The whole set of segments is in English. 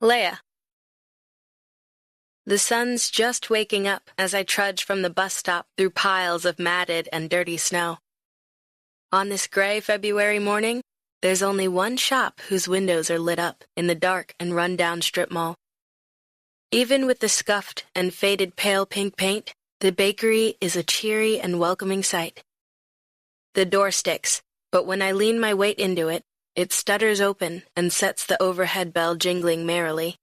Leah. The sun's just waking up as I trudge from the bus stop through piles of matted and dirty snow. On this gray February morning, there's only one shop whose windows are lit up in the dark and run-down strip mall. Even with the scuffed and faded pale pink paint, the bakery is a cheery and welcoming sight. The door sticks, but when I lean my weight into it, it stutters open and sets the overhead bell jingling merrily.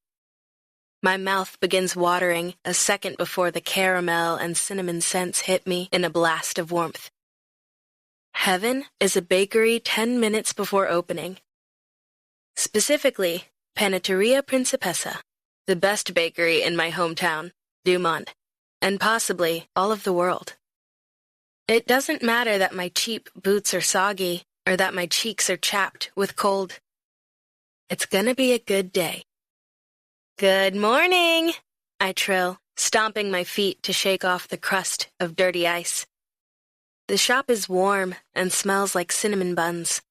My mouth begins watering a second before the caramel and cinnamon scents hit me in a blast of warmth. Heaven is a bakery 10 minutes before opening. Specifically, Panetteria Principessa, the best bakery in my hometown, Dumont, and possibly all of the world. It doesn't matter that my cheap boots are soggy or that my cheeks are chapped with cold. It's gonna be a good day. Good morning, I trill, stomping my feet to shake off the crust of dirty ice. The shop is warm and smells like cinnamon buns.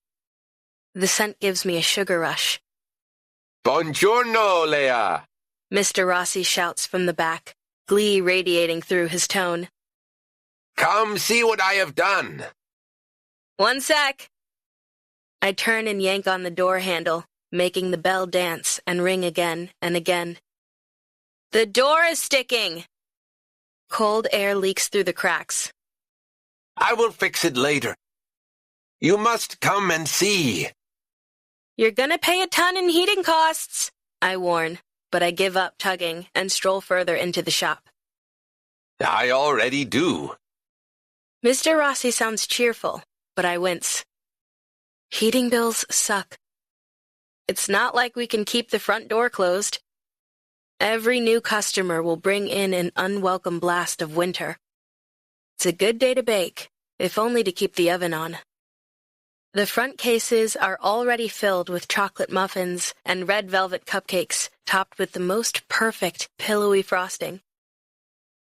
The scent gives me a sugar rush. Buongiorno, Leah! Mr. Rossi shouts from the back, glee radiating through his tone. Come see what I have done. One sec. I turn and yank on the door handle, making the bell dance and ring again and again. The door is sticking! Cold air leaks through the cracks. I will fix it later. You must come and see. You're gonna pay a ton in heating costs, I warn, but I give up tugging and stroll further into the shop. I already do. Mr. Rossi sounds cheerful, but I wince. Heating bills suck. It's not like we can keep the front door closed. Every new customer will bring in an unwelcome blast of winter. It's a good day to bake, if only to keep the oven on. The front cases are already filled with chocolate muffins and red velvet cupcakes topped with the most perfect, pillowy frosting.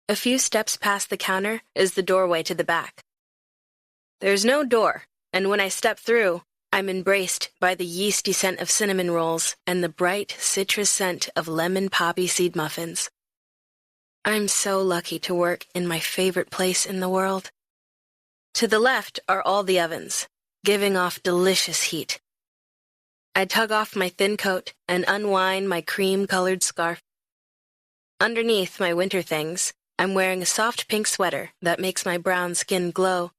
A few steps past the counter is the doorway to the back. There's no door, and when I step through, I'm embraced by the yeasty scent of cinnamon rolls and the bright citrus scent of lemon poppy seed muffins. I'm so lucky to work in my favorite place in the world. To the left are all the ovens, giving off delicious heat. I tug off my thin coat and unwind my cream-colored scarf. Underneath my winter things, I'm wearing a soft pink sweater that makes my brown skin glow.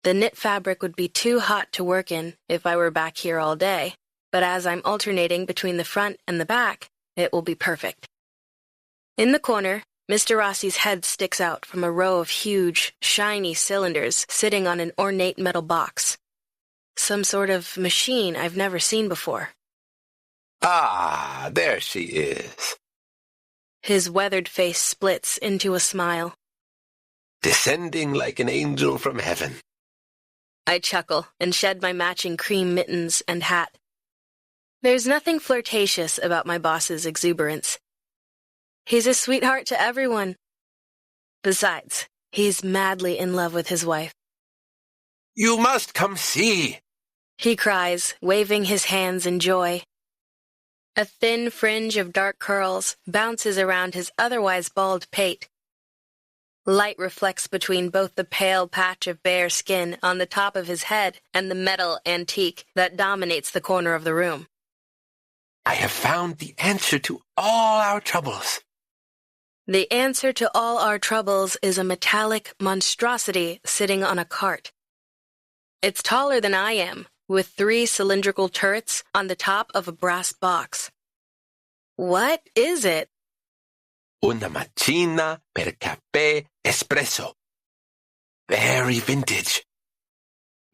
The knit fabric would be too hot to work in if I were back here all day, but as I'm alternating between the front and the back, it will be perfect. In the corner, Mr. Rossi's head sticks out from a row of huge, shiny cylinders sitting on an ornate metal box. Some sort of machine I've never seen before. Ah, there she is. His weathered face splits into a smile. Descending like an angel from heaven. I chuckle and shed my matching cream mittens and hat. There's nothing flirtatious about my boss's exuberance. He's a sweetheart to everyone. Besides, he's madly in love with his wife. You must come see, he cries, waving his hands in joy. A thin fringe of dark curls bounces around his otherwise bald pate. Light reflects between both the pale patch of bare skin on the top of his head and the metal antique that dominates the corner of the room. I have found the answer to all our troubles. The answer to all our troubles is a metallic monstrosity sitting on a cart. It's taller than I am, with 3 cylindrical turrets on the top of a brass box. What is it? Una macchina per caffè espresso. Very vintage.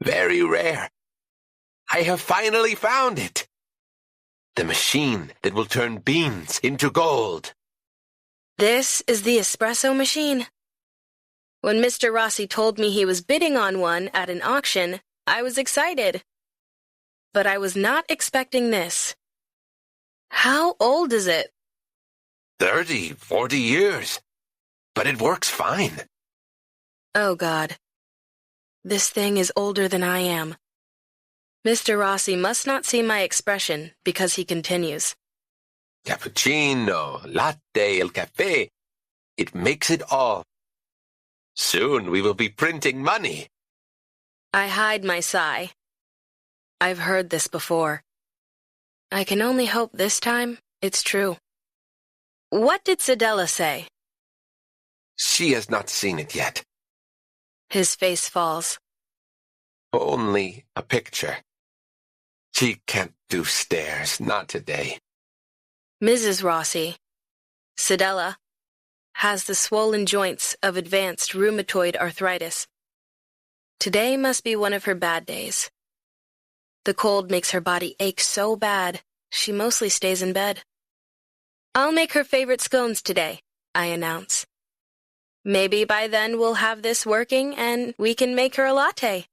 Very rare. I have finally found it. The machine that will turn beans into gold. This is the espresso machine. When Mr. Rossi told me he was bidding on one at an auction, I was excited. But I was not expecting this. How old is it? 30, 40 years. But it works fine. Oh, God. This thing is older than I am. Mr. Rossi must not see my expression because he continues. Cappuccino, latte, el café. It makes it all. Soon we will be printing money. I hide my sigh. I've heard this before. I can only hope this time it's true. What did Sedella say? She has not seen it yet. His face falls. Only a picture. She can't do stairs, not today. Mrs. Rossi, Sedella, has the swollen joints of advanced rheumatoid arthritis. Today must be one of her bad days. The cold makes her body ache so bad, she mostly stays in bed. I'll make her favorite scones today, I announce. Maybe by then we'll have this working and we can make her a latte.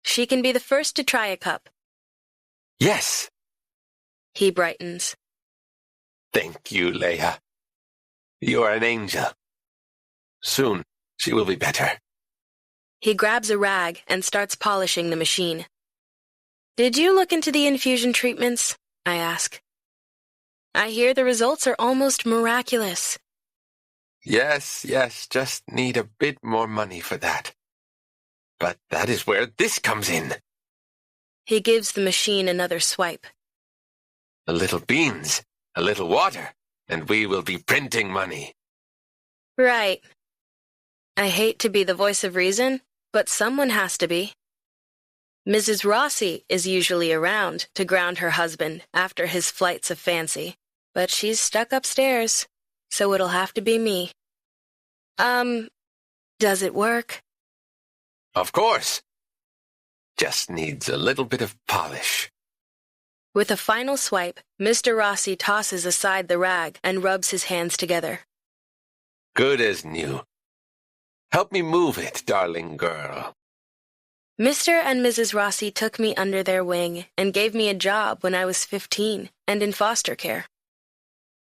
She can be the first to try a cup. Yes. He brightens. Thank you, Leah. You are an angel. Soon she will be better. He grabs a rag and starts polishing the machine. Did you look into the infusion treatments? I ask. I hear the results are almost miraculous. Yes, just need a bit more money for that. But that is where this comes in. He gives the machine another swipe. A little beans, a little water, and we will be printing money. Right. I hate to be the voice of reason, but someone has to be. Mrs. Rossi is usually around to ground her husband after his flights of fancy, but she's stuck upstairs, so it'll have to be me. Does it work? Of course. Just needs a little bit of polish. With a final swipe, Mr. Rossi tosses aside the rag and rubs his hands together. Good as new. Help me move it, darling girl. Mr. and Mrs. Rossi took me under their wing and gave me a job when I was 15 and in foster care.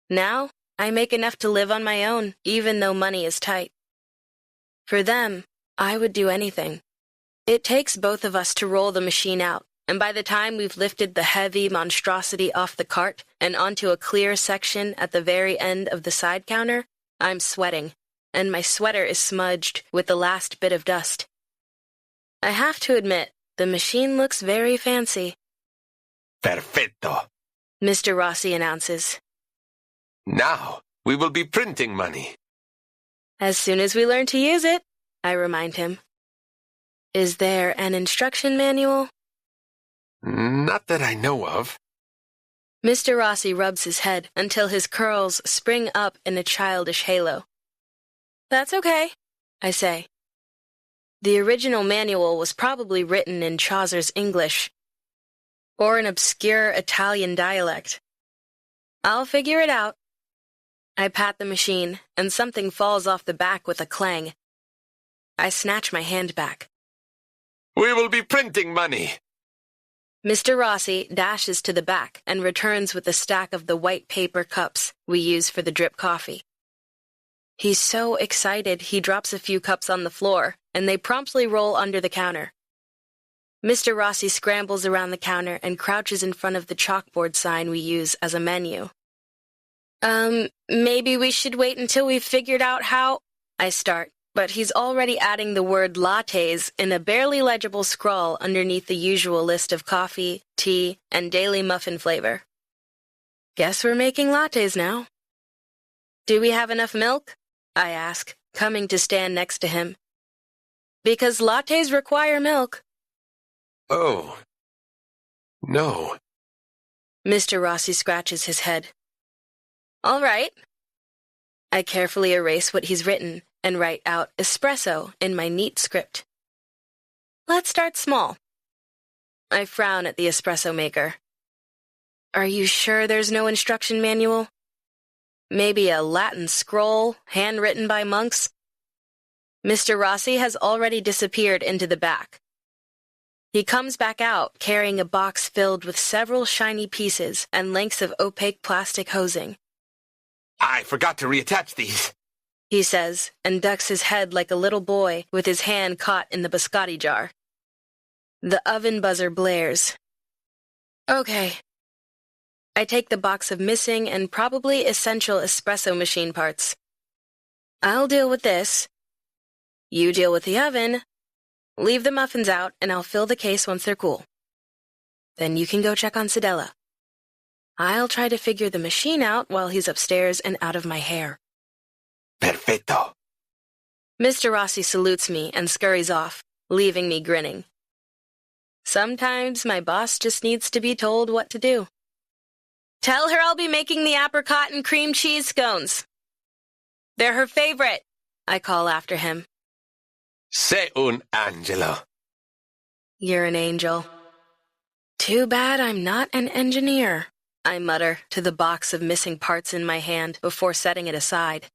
Now, I make enough to live on my own, even though money is tight. For them, I would do anything. It takes both of us to roll the machine out, and by the time we've lifted the heavy monstrosity off the cart and onto a clear section at the very end of the side counter, I'm sweating, and my sweater is smudged with the last bit of dust. I have to admit, the machine looks very fancy. Perfetto. Mr. Rossi announces. Now, we will be printing money. As soon as we learn to use it, I remind him. Is there an instruction manual? Not that I know of. Mr. Rossi rubs his head until his curls spring up in a childish halo. That's okay, I say. The original manual was probably written in Chaucer's English, or an obscure Italian dialect. I'll figure it out. I pat the machine, and something falls off the back with a clang. I snatch my hand back. We will be printing money. Mr. Rossi dashes to the back and returns with a stack of the white paper cups we use for the drip coffee. He's so excited he drops a few cups on the floor, and they promptly roll under the counter. Mr. Rossi scrambles around the counter and crouches in front of the chalkboard sign we use as a menu. Maybe we should wait until we've figured out how... I start, but he's already adding the word lattes in a barely legible scrawl underneath the usual list of coffee, tea, and daily muffin flavor. Guess we're making lattes now. Do we have enough milk? I ask, coming to stand next to him. Because lattes require milk. Oh. No. Mr. Rossi scratches his head. All right. I carefully erase what he's written and write out espresso in my neat script. Let's start small. I frown at the espresso maker. Are you sure there's no instruction manual? Maybe a Latin scroll, handwritten by monks? Mr. Rossi has already disappeared into the back. He comes back out carrying a box filled with several shiny pieces and lengths of opaque plastic hosing. I forgot to reattach these, he says, and ducks his head like a little boy with his hand caught in the biscotti jar. The oven buzzer blares. Okay. I take the box of missing and probably essential espresso machine parts. I'll deal with this. You deal with the oven. Leave the muffins out, and I'll fill the case once they're cool. Then you can go check on Sedella. I'll try to figure the machine out while he's upstairs and out of my hair. Perfetto. Mr. Rossi salutes me and scurries off, leaving me grinning. Sometimes my boss just needs to be told what to do. Tell her I'll be making the apricot and cream cheese scones. They're her favorite, I call after him. Sei un angelo. You're an angel. Too bad I'm not an engineer, I mutter to the box of missing parts in my hand before setting it aside.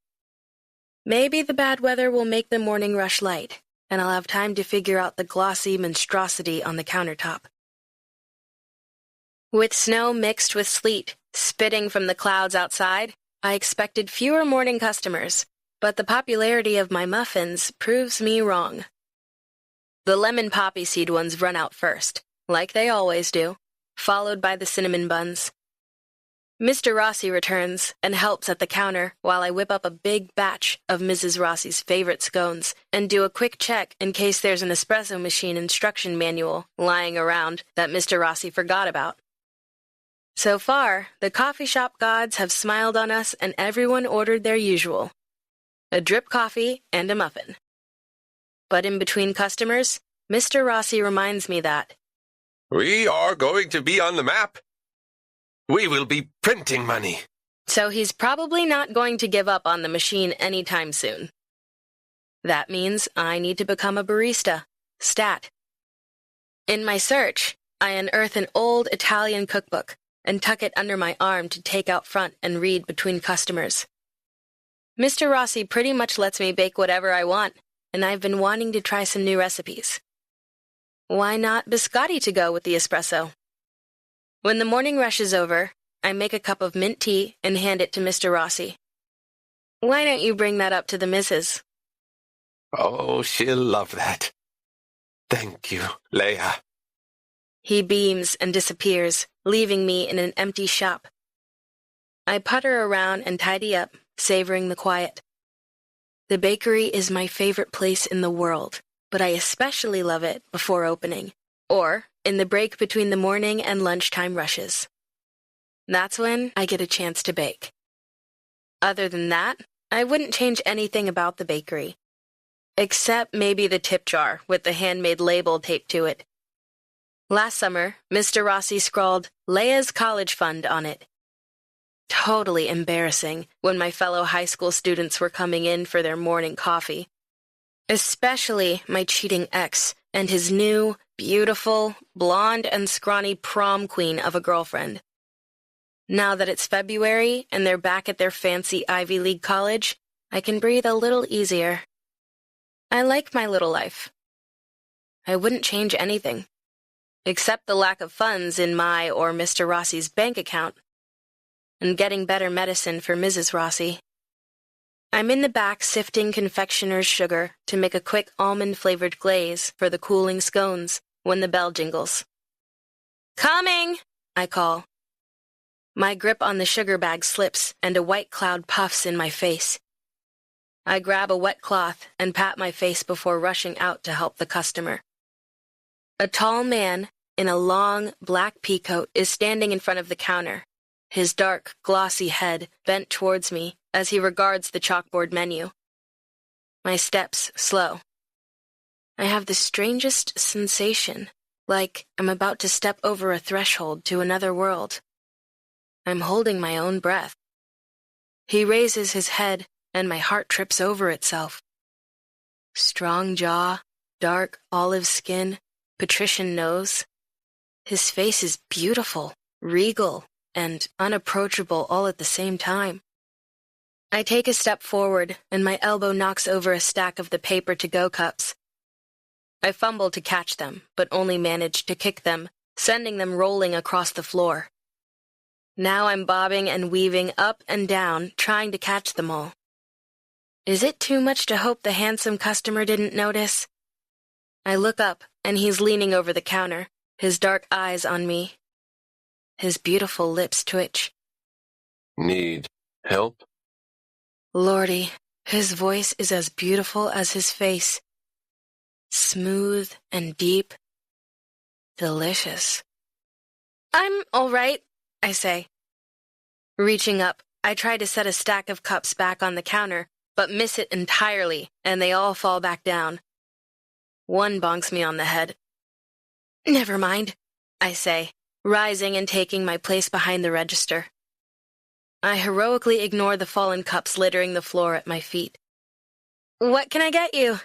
Maybe the bad weather will make the morning rush light, and I'll have time to figure out the glossy monstrosity on the countertop. With snow mixed with sleet spitting from the clouds outside, I expected fewer morning customers, but the popularity of my muffins proves me wrong. The lemon poppy seed ones run out first, like they always do, followed by the cinnamon buns. Mr. Rossi returns and helps at the counter while I whip up a big batch of Mrs. Rossi's favorite scones and do a quick check in case there's an espresso machine instruction manual lying around that Mr. Rossi forgot about. So far, the coffee shop gods have smiled on us and everyone ordered their usual: a drip coffee and a muffin. But in between customers, Mr. Rossi reminds me that We are going to be on the map. We will be printing money. So he's probably not going to give up on the machine anytime soon. That means I need to become a barista, stat. In my search, I unearth an old Italian cookbook and tuck it under my arm to take out front and read between customers. Mr. Rossi pretty much lets me bake whatever I want, and I've been wanting to try some new recipes. Why not biscotti to go with the espresso? When the morning rush is over, I make a cup of mint tea and hand it to Mr. Rossi. Why don't you bring that up to the missus? Oh, she'll love that. Thank you, Leah. He beams and disappears, leaving me in an empty shop. I putter around and tidy up, savoring the quiet. The bakery is my favorite place in the world, but I especially love it before opening, or in the break between the morning and lunchtime rushes. That's when I get a chance to bake. Other than that, I wouldn't change anything about the bakery, except maybe the tip jar with the handmade label taped to it. Last summer, Mr. Rossi scrawled Leah's college fund on it. Totally embarrassing when my fellow high school students were coming in for their morning coffee. Especially my cheating ex and his new, beautiful, blonde and scrawny prom queen of a girlfriend. Now that it's February and they're back at their fancy Ivy League college, I can breathe a little easier. I like my little life. I wouldn't change anything, except the lack of funds in my or Mr. Rossi's bank account, and getting better medicine for Mrs. Rossi. I'm in the back sifting confectioner's sugar to make a quick almond-flavored glaze for the cooling scones when the bell jingles. Coming, I call. My grip on the sugar bag slips and a white cloud puffs in my face. I grab a wet cloth and pat my face before rushing out to help the customer. A tall man in a long black pea coat is standing in front of the counter, his dark, glossy head bent towards me as he regards the chalkboard menu. My steps slow. I have the strangest sensation, like I'm about to step over a threshold to another world. I'm holding my own breath. He raises his head, and my heart trips over itself. Strong jaw, dark olive skin, patrician nose. His face is beautiful, regal, and unapproachable all at the same time. I take a step forward, and my elbow knocks over a stack of the paper-to-go cups. I fumble to catch them, but only manage to kick them, sending them rolling across the floor. Now I'm bobbing and weaving up and down, trying to catch them all. Is it too much to hope the handsome customer didn't notice? I look up, and he's leaning over the counter, his dark eyes on me. His beautiful lips twitch. Need help? Lordy, his voice is as beautiful as his face. Smooth and deep. Delicious. I'm all right, I say. Reaching up, I try to set a stack of cups back on the counter, but miss it entirely, and they all fall back down. One bonks me on the head. Never mind, I say, rising and taking my place behind the register. I heroically ignore the fallen cups littering the floor at my feet. What can I get you?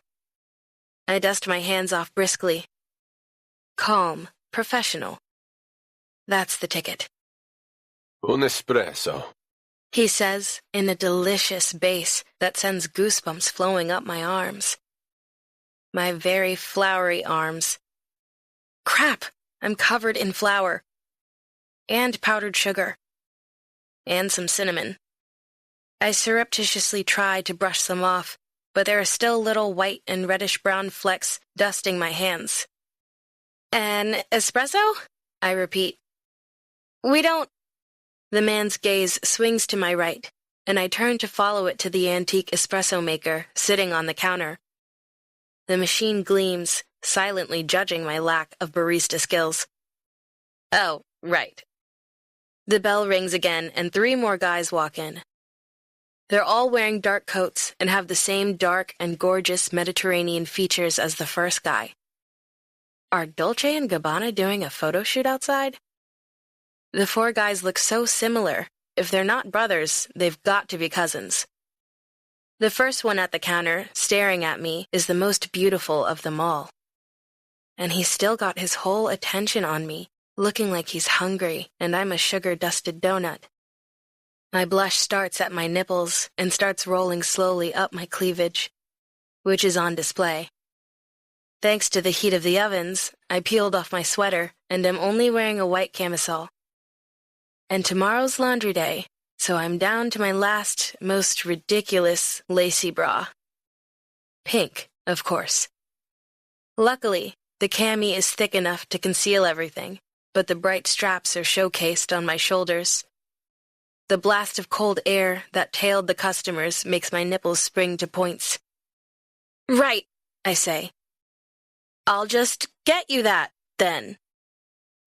I dust my hands off briskly. Calm, professional. That's the ticket. Un espresso. He says in a delicious bass that sends goosebumps flowing up my arms. My very floury arms. Crap, I'm covered in flour. And powdered sugar. And some cinnamon. I surreptitiously try to brush them off, but there are still little white and reddish-brown flecks dusting my hands. An espresso? I repeat. We don't... The man's gaze swings to my right, and I turn to follow it to the antique espresso maker sitting on the counter. The machine gleams, silently judging my lack of barista skills. Oh, right. The bell rings again, and 3 more guys walk in. They're all wearing dark coats and have the same dark and gorgeous Mediterranean features as the first guy. Are Dolce & Gabbana doing a photo shoot outside? The 4 guys look so similar. If they're not brothers, they've got to be cousins. The first one at the counter, staring at me, is the most beautiful of them all. And he's still got his whole attention on me, looking like he's hungry, and I'm a sugar-dusted donut. My blush starts at my nipples and starts rolling slowly up my cleavage, which is on display. Thanks to the heat of the ovens, I peeled off my sweater and am only wearing a white camisole. And tomorrow's laundry day, so I'm down to my last, most ridiculous lacy bra. Pink, of course. Luckily, the cami is thick enough to conceal everything, but the bright straps are showcased on my shoulders. The blast of cold air that tailed the customers makes my nipples spring to points. Right, I say. I'll just get you that, then.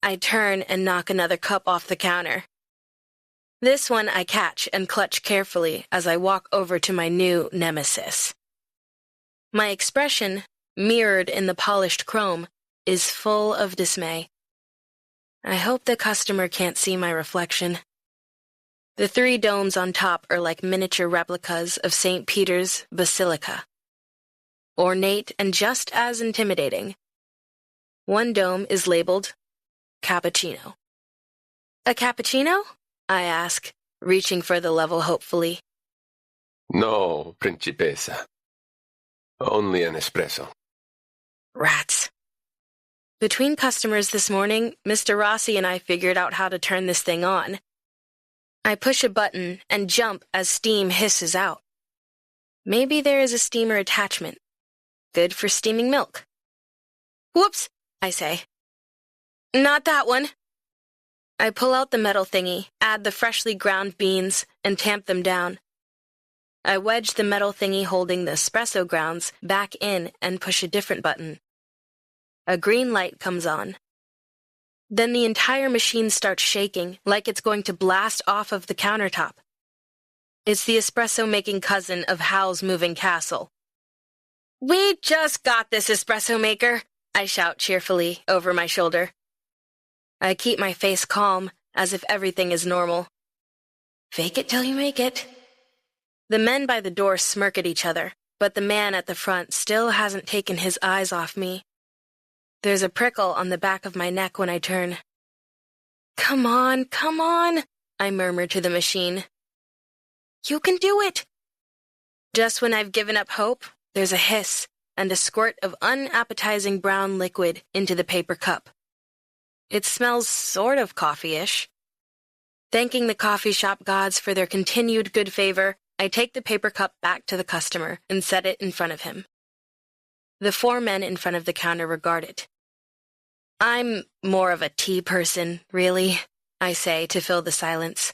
I turn and knock another cup off the counter. This one I catch and clutch carefully as I walk over to my new nemesis. My expression, mirrored in the polished chrome, is full of dismay. I hope the customer can't see my reflection. The 3 domes on top are like miniature replicas of St. Peter's Basilica. Ornate and just as intimidating. One dome is labeled Cappuccino. A cappuccino? I ask, reaching for the level hopefully. No, Principessa. Only an espresso. Rats. Between customers this morning, Mr. Rossi and I figured out how to turn this thing on. I push a button and jump as steam hisses out. Maybe there is a steamer attachment. Good for steaming milk. Whoops, I say. Not that one. I pull out the metal thingy, add the freshly ground beans, and tamp them down. I wedge the metal thingy holding the espresso grounds back in and push a different button. A green light comes on. Then the entire machine starts shaking like it's going to blast off of the countertop. It's the espresso-making cousin of Hal's moving castle. We just got this espresso maker, I shout cheerfully over my shoulder. I keep my face calm, as if everything is normal. Fake it till you make it. The men by the door smirk at each other, but the man at the front still hasn't taken his eyes off me. There's a prickle on the back of my neck when I turn. Come on, I murmur to the machine. You can do it! Just when I've given up hope, there's a hiss and a squirt of unappetizing brown liquid into the paper cup. It smells sort of coffee-ish. Thanking the coffee shop gods for their continued good favor, I take the paper cup back to the customer and set it in front of him. The 4 men in front of the counter regard it. I'm more of a tea person, really. I say to fill the silence.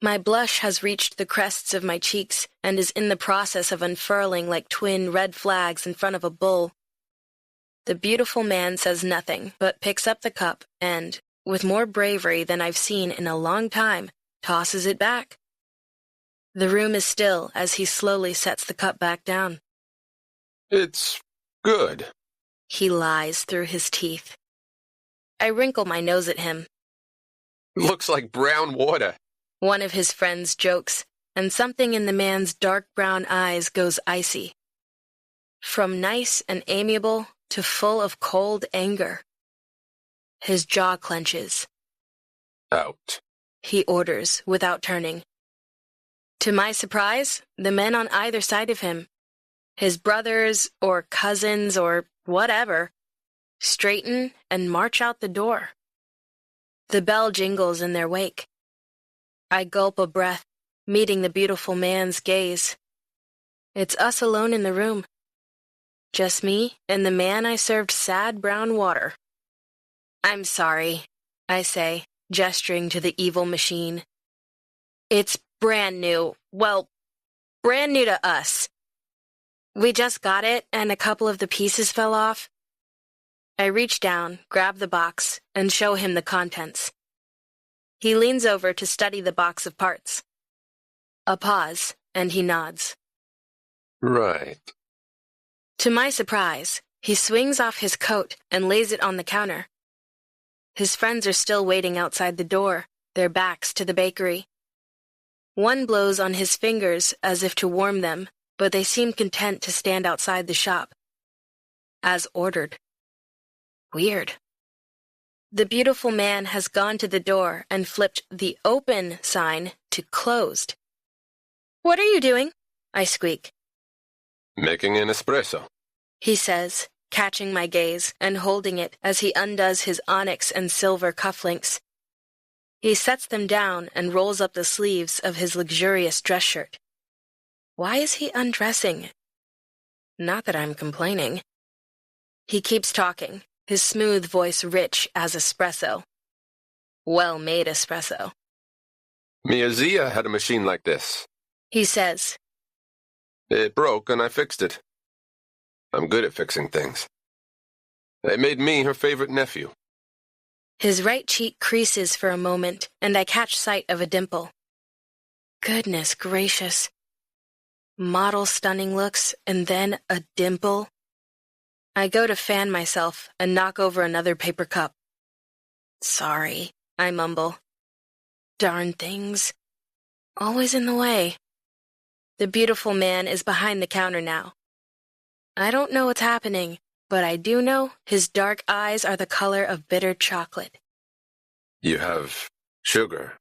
My blush has reached the crests of my cheeks and is in the process of unfurling like twin red flags in front of a bull. The beautiful man says nothing, but picks up the cup and, with more bravery than I've seen in a long time, tosses it back. The room is still as he slowly sets the cup back down. It's good. He lies through his teeth. I wrinkle my nose at him. Looks like brown water. One of his friends jokes, and something in the man's dark brown eyes goes icy. From nice and amiable to full of cold anger. His jaw clenches. Out. He orders without turning. To my surprise, the men on either side of him, his brothers or cousins or whatever, straighten and march out the door. The bell jingles in their wake. I gulp a breath, meeting the beautiful man's gaze. It's us alone in the room. Just me and the man I served sad brown water. I'm sorry, I say, gesturing to the evil machine. It's brand new. Well, brand new to us. We just got it and a couple of the pieces fell off. I reach down, grab the box, and show him the contents. He leans over to study the box of parts. A pause, and he nods. Right. To my surprise, he swings off his coat and lays it on the counter. His friends are still waiting outside the door, their backs to the bakery. One blows on his fingers as if to warm them, but they seem content to stand outside the shop. As ordered. Weird. The beautiful man has gone to the door and flipped the open sign to closed. What are you doing? I squeak. Making an espresso. He says, catching my gaze and holding it as he undoes his onyx and silver cufflinks. He sets them down and rolls up the sleeves of his luxurious dress shirt. Why is he undressing? Not that I'm complaining. He keeps talking, his smooth voice rich as espresso. Well-made espresso. Mia had a machine like this. He says. It broke and I fixed it. I'm good at fixing things. It made me her favorite nephew. His right cheek creases for a moment, and I catch sight of a dimple. Goodness gracious. Model stunning looks, and then a dimple. I go to fan myself and knock over another paper cup. Sorry, I mumble. Darn things. Always in the way. The beautiful man is behind the counter now. I don't know what's happening, but I do know his dark eyes are the color of bitter chocolate. You have sugar.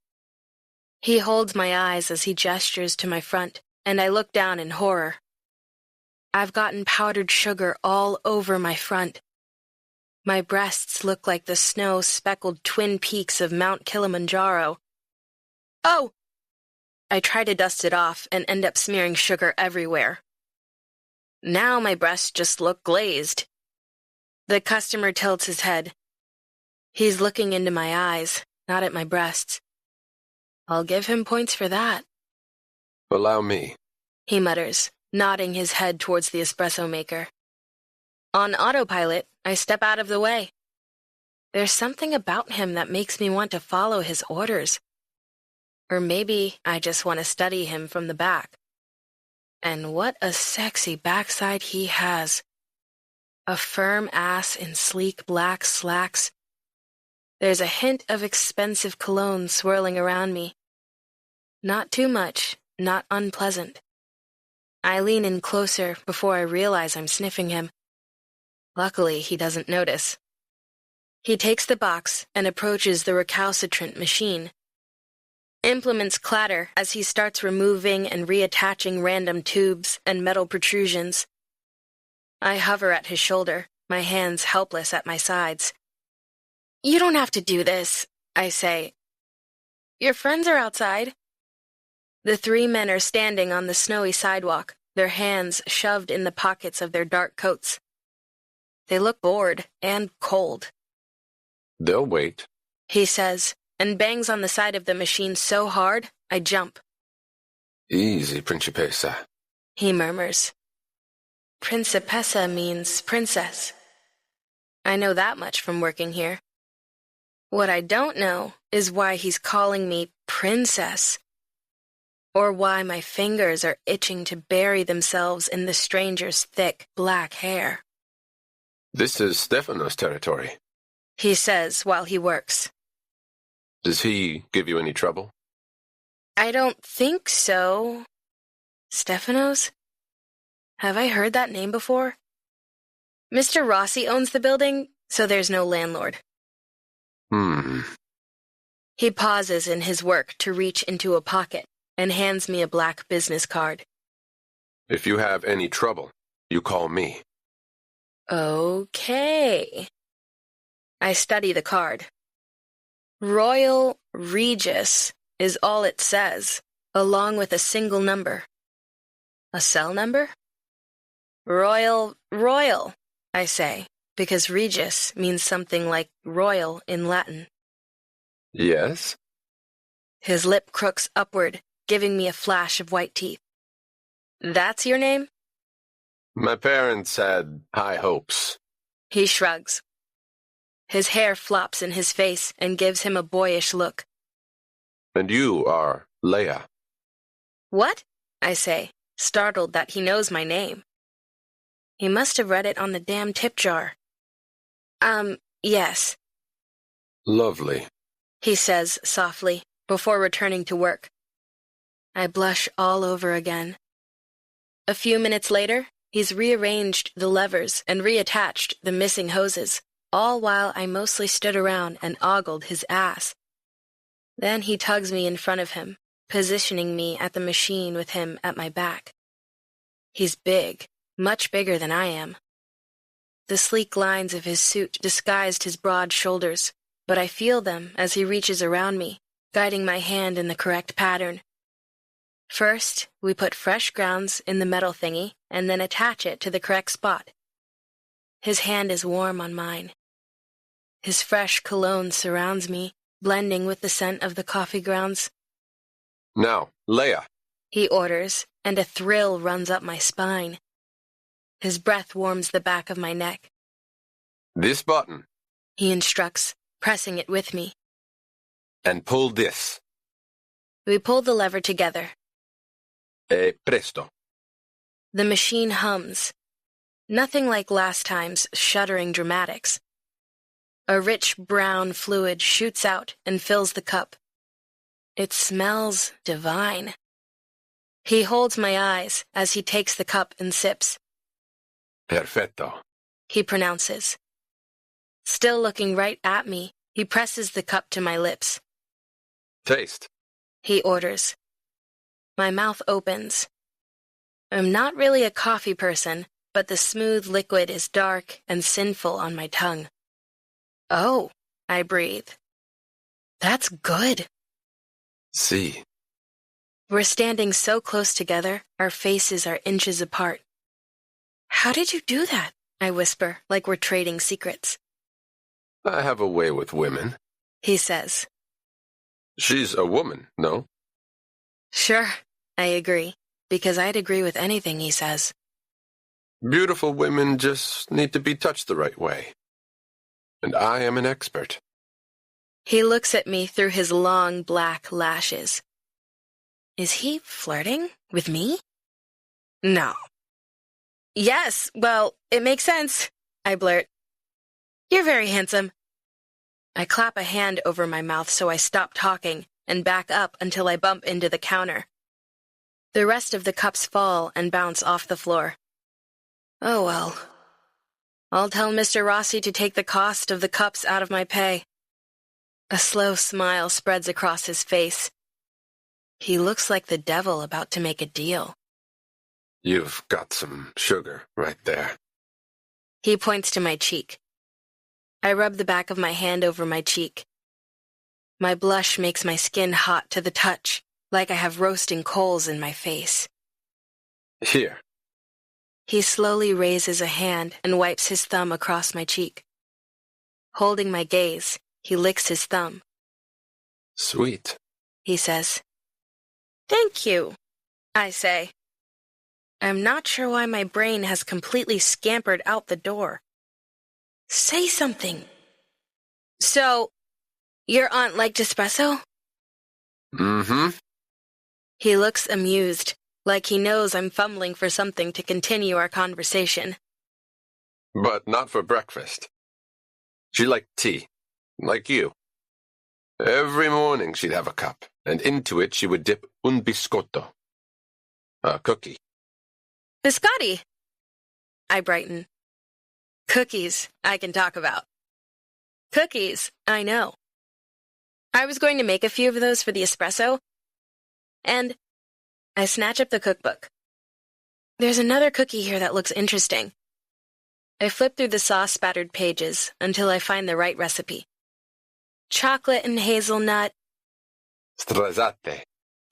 He holds my eyes as he gestures to my front, and I look down in horror. I've gotten powdered sugar all over my front. My breasts look like the snow-speckled twin peaks of Mount Kilimanjaro. Oh! I try to dust it off and end up smearing sugar everywhere. Now my breasts just look glazed. The customer tilts his head. He's looking into my eyes, not at my breasts. I'll give him points for that. Allow me. He mutters, nodding his head towards the espresso maker. On autopilot, I step out of the way. There's something about him that makes me want to follow his orders. Or maybe I just want to study him from the back. And what a sexy backside he has. A firm ass in sleek black slacks. There's a hint of expensive cologne swirling around me. Not too much, not unpleasant. I lean in closer before I realize I'm sniffing him. Luckily, he doesn't notice. He takes the box and approaches the recalcitrant machine. Implements clatter as he starts removing and reattaching random tubes and metal protrusions. I hover at his shoulder, my hands helpless at my sides. You don't have to do this, I say. Your friends are outside. The three men are standing on the snowy sidewalk, their hands shoved in the pockets of their dark coats. They look bored and cold. They'll wait, he says, and bangs on the side of the machine so hard, I jump. Easy, Principessa. He murmurs. Principessa means princess. I know that much from working here. What I don't know is why he's calling me princess, or why my fingers are itching to bury themselves in the stranger's thick, black hair. This is Stefano's territory. He says while he works. Does he give you any trouble? I don't think so. Stefano's? Have I heard that name before? Mr. Rossi owns the building, so there's no landlord. He pauses in his work to reach into a pocket and hands me a black business card. If you have any trouble, you call me. Okay. I study the card. Royal Regis is all it says, along with a single number. A cell number? Royal, I say, because Regis means something like royal in Latin. Yes? His lip crooks upward, giving me a flash of white teeth. That's your name? My parents had high hopes. He shrugs. His hair flops in his face and gives him a boyish look. And you are Leah. What? I say, startled that he knows my name. He must have read it on the damn tip jar. Yes. Lovely, He says softly, before returning to work. I blush all over again. A few minutes later, he's rearranged the levers and reattached the missing hoses, all while I mostly stood around and ogled his ass. Then he tugs me in front of him, positioning me at the machine with him at my back. He's big, much bigger than I am. The sleek lines of his suit disguised his broad shoulders, but I feel them as he reaches around me, guiding my hand in the correct pattern. First, we put fresh grounds in the metal thingy and then attach it to the correct spot. His hand is warm on mine. His fresh cologne surrounds me, blending with the scent of the coffee grounds. Now, Leah, He orders, and a thrill runs up my spine. His breath warms the back of my neck. this button, He instructs, pressing it with me. and pull this. We pull the lever together. Presto. The machine hums. Nothing like last time's shuddering dramatics. A rich brown fluid shoots out and fills the cup. It smells divine. He holds my eyes as he takes the cup and sips. Perfetto. He pronounces. Still looking right at me, he presses the cup to my lips. Taste. He orders. My mouth opens. I'm not really a coffee person, but the smooth liquid is dark and sinful on my tongue. Oh, I breathe. That's good. Si. We're standing so close together, our faces are inches apart. How did you do that? I whisper, like we're trading secrets. I have a way with women. He says. She's a woman, no? Sure, I agree, because I'd agree with anything he says. Beautiful women just need to be touched the right way. And I am an expert. He looks at me through his long black lashes. Is he flirting with me? No. Yes, well, it makes sense, I blurt. You're very handsome. I clap a hand over my mouth so I stop talking and back up until I bump into the counter. The rest of the cups fall and bounce off the floor. Oh well. I'll tell Mr. Rossi to take the cost of the cups out of my pay. A slow smile spreads across his face. He looks like the devil about to make a deal. You've got some sugar right there. He points to my cheek. I rub the back of my hand over my cheek. My blush makes my skin hot to the touch, like I have roasting coals in my face. Here. He slowly raises a hand and wipes his thumb across my cheek. Holding my gaze, he licks his thumb. Sweet, he says. Thank you, I say. I'm not sure why my brain has completely scampered out the door. Say something. So, your aunt liked espresso? Mm-hmm. He looks amused, like he knows I'm fumbling for something to continue our conversation. But not for breakfast. She liked tea, like you. Every morning she'd have a cup, and into it she would dip un biscotto, a cookie. Biscotti, I brighten. Cookies, I can talk about. Cookies, I know. I was going to make a few of those for the espresso, and I snatch up the cookbook. There's another cookie here that looks interesting. I flip through the sauce-spattered pages until I find the right recipe. Chocolate and hazelnut, Strazzate.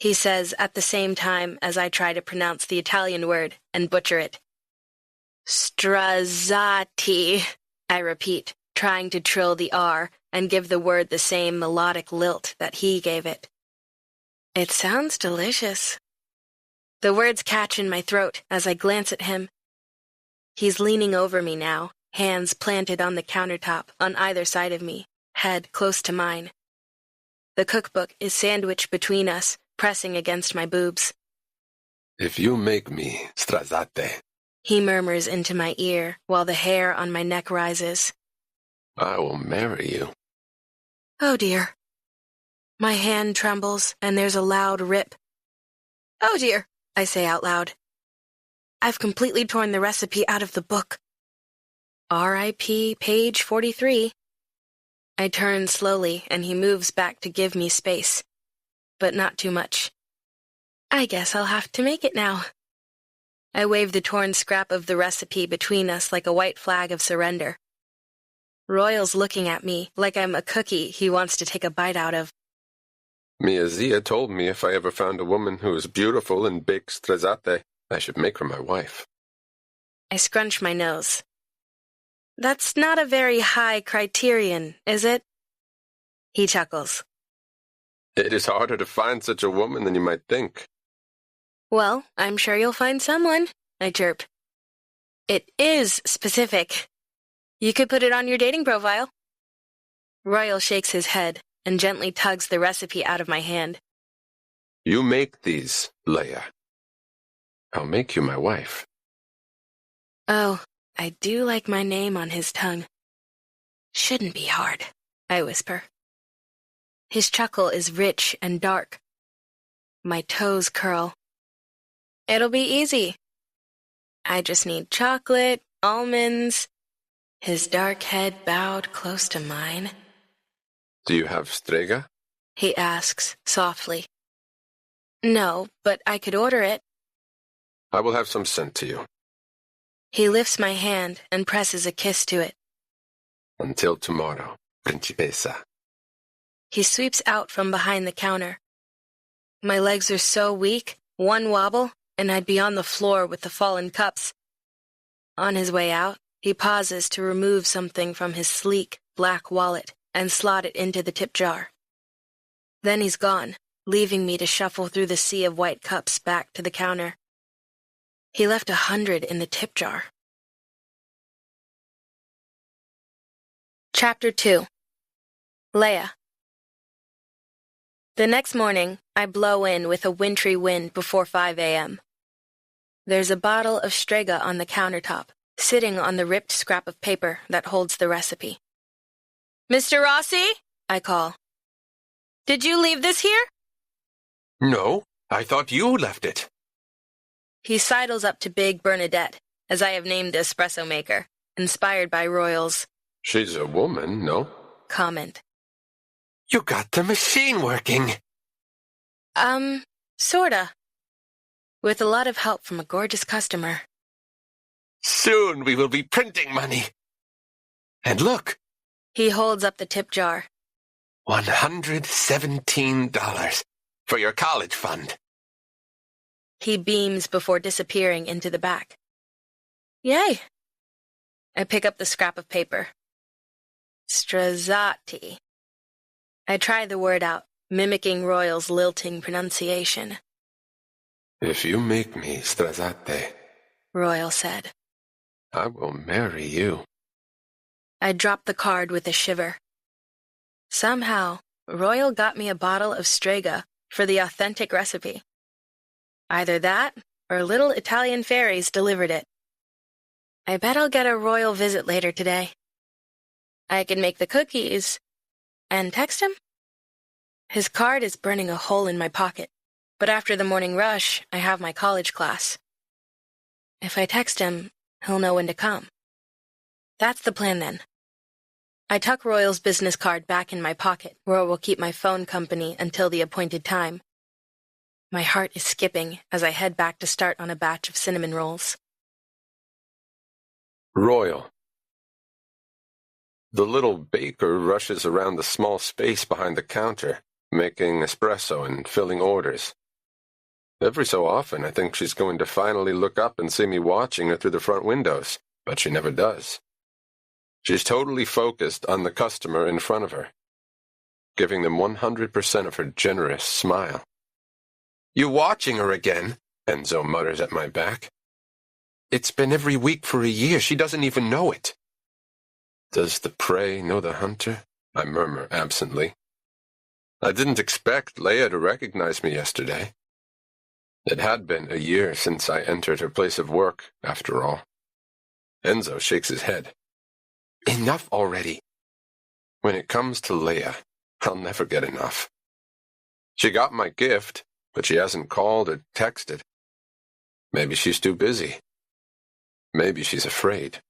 he says at the same time as I try to pronounce the Italian word and butcher it. Strazzati, I repeat, trying to trill the R and give the word the same melodic lilt that he gave it. It sounds delicious. The words catch in my throat as I glance at him. He's leaning over me now, hands planted on the countertop on either side of me, head close to mine. The cookbook is sandwiched between us, pressing against my boobs. If you make me strazzate, He murmurs into my ear while the hair on my neck rises. I will marry you. Oh dear. My hand trembles and there's a loud rip. Oh dear, I say out loud. I've completely torn the recipe out of the book. R.I.P. page 43. I turn slowly and he moves back to give me space, but not too much. I guess I'll have to make it now. I wave the torn scrap of the recipe between us like a white flag of surrender. Royal's looking at me like I'm a cookie he wants to take a bite out of. Mia Zia told me if I ever found a woman who was beautiful and baked strazzate, I should make her my wife. I scrunch my nose. That's not a very high criterion, is it? He chuckles. It is harder to find such a woman than you might think. Well, I'm sure you'll find someone, I chirp. It is specific. You could put it on your dating profile. Royal shakes his head and gently tugs the recipe out of my hand. You make these, Leah. I'll make you my wife. Oh, I do like my name on his tongue. Shouldn't be hard, I whisper. His chuckle is rich and dark. My toes curl. It'll be easy. I just need chocolate, almonds. His dark head bowed close to mine. Do you have strega? He asks softly. No, but I could order it. I will have some sent to you. He lifts my hand and presses a kiss to it. Until tomorrow, Principessa. He sweeps out from behind the counter. My legs are so weak, one wobble, and I'd be on the floor with the fallen cups. On his way out, he pauses to remove something from his sleek, black wallet and slot it into the tip jar. Then he's gone, leaving me to shuffle through the sea of white cups back to the counter. He left 100 in the tip jar. Chapter 2. Leah. The next morning, I blow in with a wintry wind before 5 a.m. There's a bottle of Strega on the countertop, sitting on the ripped scrap of paper that holds the recipe. Mr. Rossi? I call. Did you leave this here? No, I thought you left it. He sidles up to Big Bernadette, as I have named the espresso maker, inspired by Royal's She's a woman, no? comment. You got the machine working. Sorta. With a lot of help from a gorgeous customer. Soon we will be printing money. And look. He holds up the tip jar. $117 for your college fund. He beams before disappearing into the back. Yay! I pick up the scrap of paper. Strazzati. I try the word out, mimicking Royal's lilting pronunciation. If you make me stressate, Royal said. I will marry you. I dropped the card with a shiver. Somehow, Royal got me a bottle of Strega for the authentic recipe. Either that, or little Italian fairies delivered it. I bet I'll get a Royal visit later today. I can make the cookies and text him. His card is burning a hole in my pocket, but after the morning rush, I have my college class. If I text him, he'll know when to come. That's the plan then. I tuck Royal's business card back in my pocket, where it will keep my phone company until the appointed time. My heart is skipping as I head back to start on a batch of cinnamon rolls. Royal. The little baker rushes around the small space behind the counter, making espresso and filling orders. Every so often, I think she's going to finally look up and see me watching her through the front windows, but she never does. She's totally focused on the customer in front of her, giving them 100% of her generous smile. You watching her again? Enzo mutters at my back. It's been every week for a year. She doesn't even know it. Does the prey know the hunter? I murmur absently. I didn't expect Leah to recognize me yesterday. It had been a year since I entered her place of work, after all. Enzo shakes his head. Enough already. When it comes to Leah, I'll never get enough. She got my gift, but she hasn't called or texted. Maybe she's too busy. Maybe she's afraid.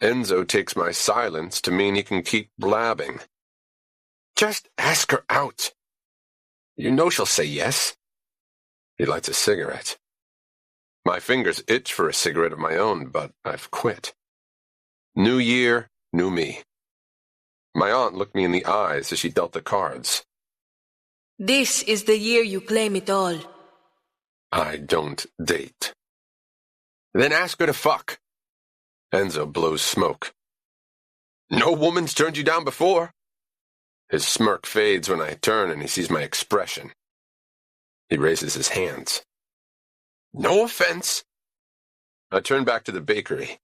Enzo takes my silence to mean he can keep blabbing. Just ask her out. You know she'll say yes. He lights a cigarette. My fingers itch for a cigarette of my own, but I've quit. New year, new me. My aunt looked me in the eyes as she dealt the cards. This is the year you claim it all. I don't date. Then ask her to fuck. Enzo blows smoke. No woman's turned you down before. His smirk fades when I turn and he sees my expression. He raises his hands. No offense. I turn back to the bakery.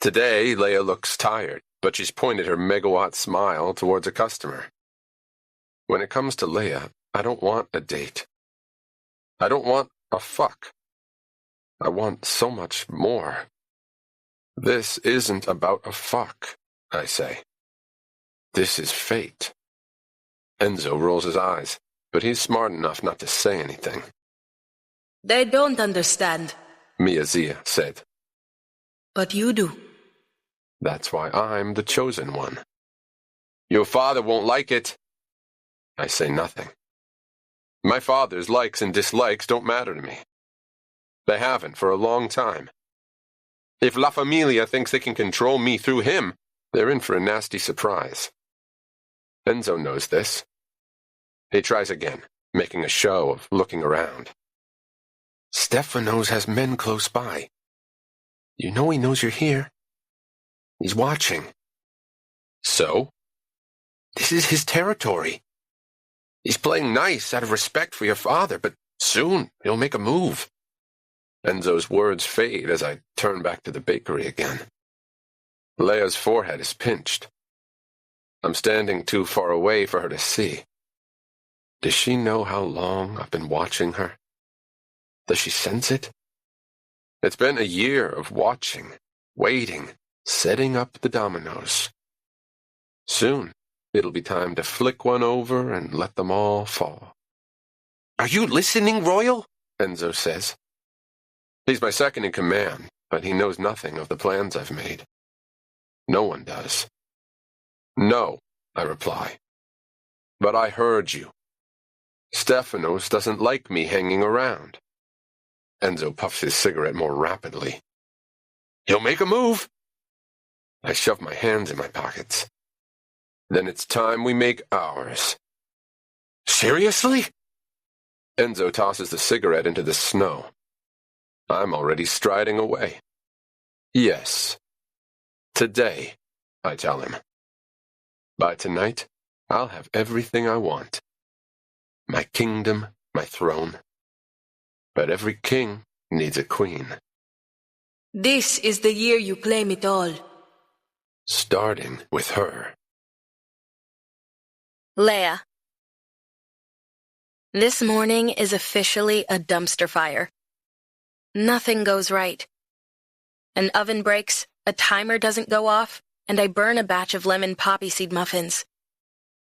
Today, Leah looks tired, but she's pointed her megawatt smile towards a customer. When it comes to Leah, I don't want a date. I don't want a fuck. I want so much more. This isn't about a fuck, I say. This is fate. Enzo rolls his eyes, but he's smart enough not to say anything. They don't understand, Mia said. but you do. That's why I'm the chosen one. Your father won't like it. I say nothing. My father's likes and dislikes don't matter to me. They haven't for a long time. If La Familia thinks they can control me through him, they're in for a nasty surprise. Enzo knows this. He tries again, making a show of looking around. Stefanos has men close by. You know he knows you're here. He's watching. So? This is his territory. He's playing nice out of respect for your father, but soon he'll make a move. Enzo's words fade as I turn back to the bakery again. Leah's forehead is pinched. I'm standing too far away for her to see. Does she know how long I've been watching her? Does she sense it? It's been a year of watching, waiting, setting up the dominoes. Soon, it'll be time to flick one over and let them all fall. Are you listening, Royal? Enzo says. He's my second in command, but he knows nothing of the plans I've made. No one does. No, I reply. But I heard you. Stefanos doesn't like me hanging around. Enzo puffs his cigarette more rapidly. He'll make a move. I shove my hands in my pockets. Then it's time we make ours. Seriously? Enzo tosses the cigarette into the snow. I'm already striding away. Yes. Today, I tell him. By tonight, I'll have everything I want. My kingdom, my throne. But every king needs a queen. This is the year you claim it all. Starting with her. Leah. This morning is officially a dumpster fire. Nothing goes right. An oven breaks, a timer doesn't go off, and I burn a batch of lemon poppy seed muffins.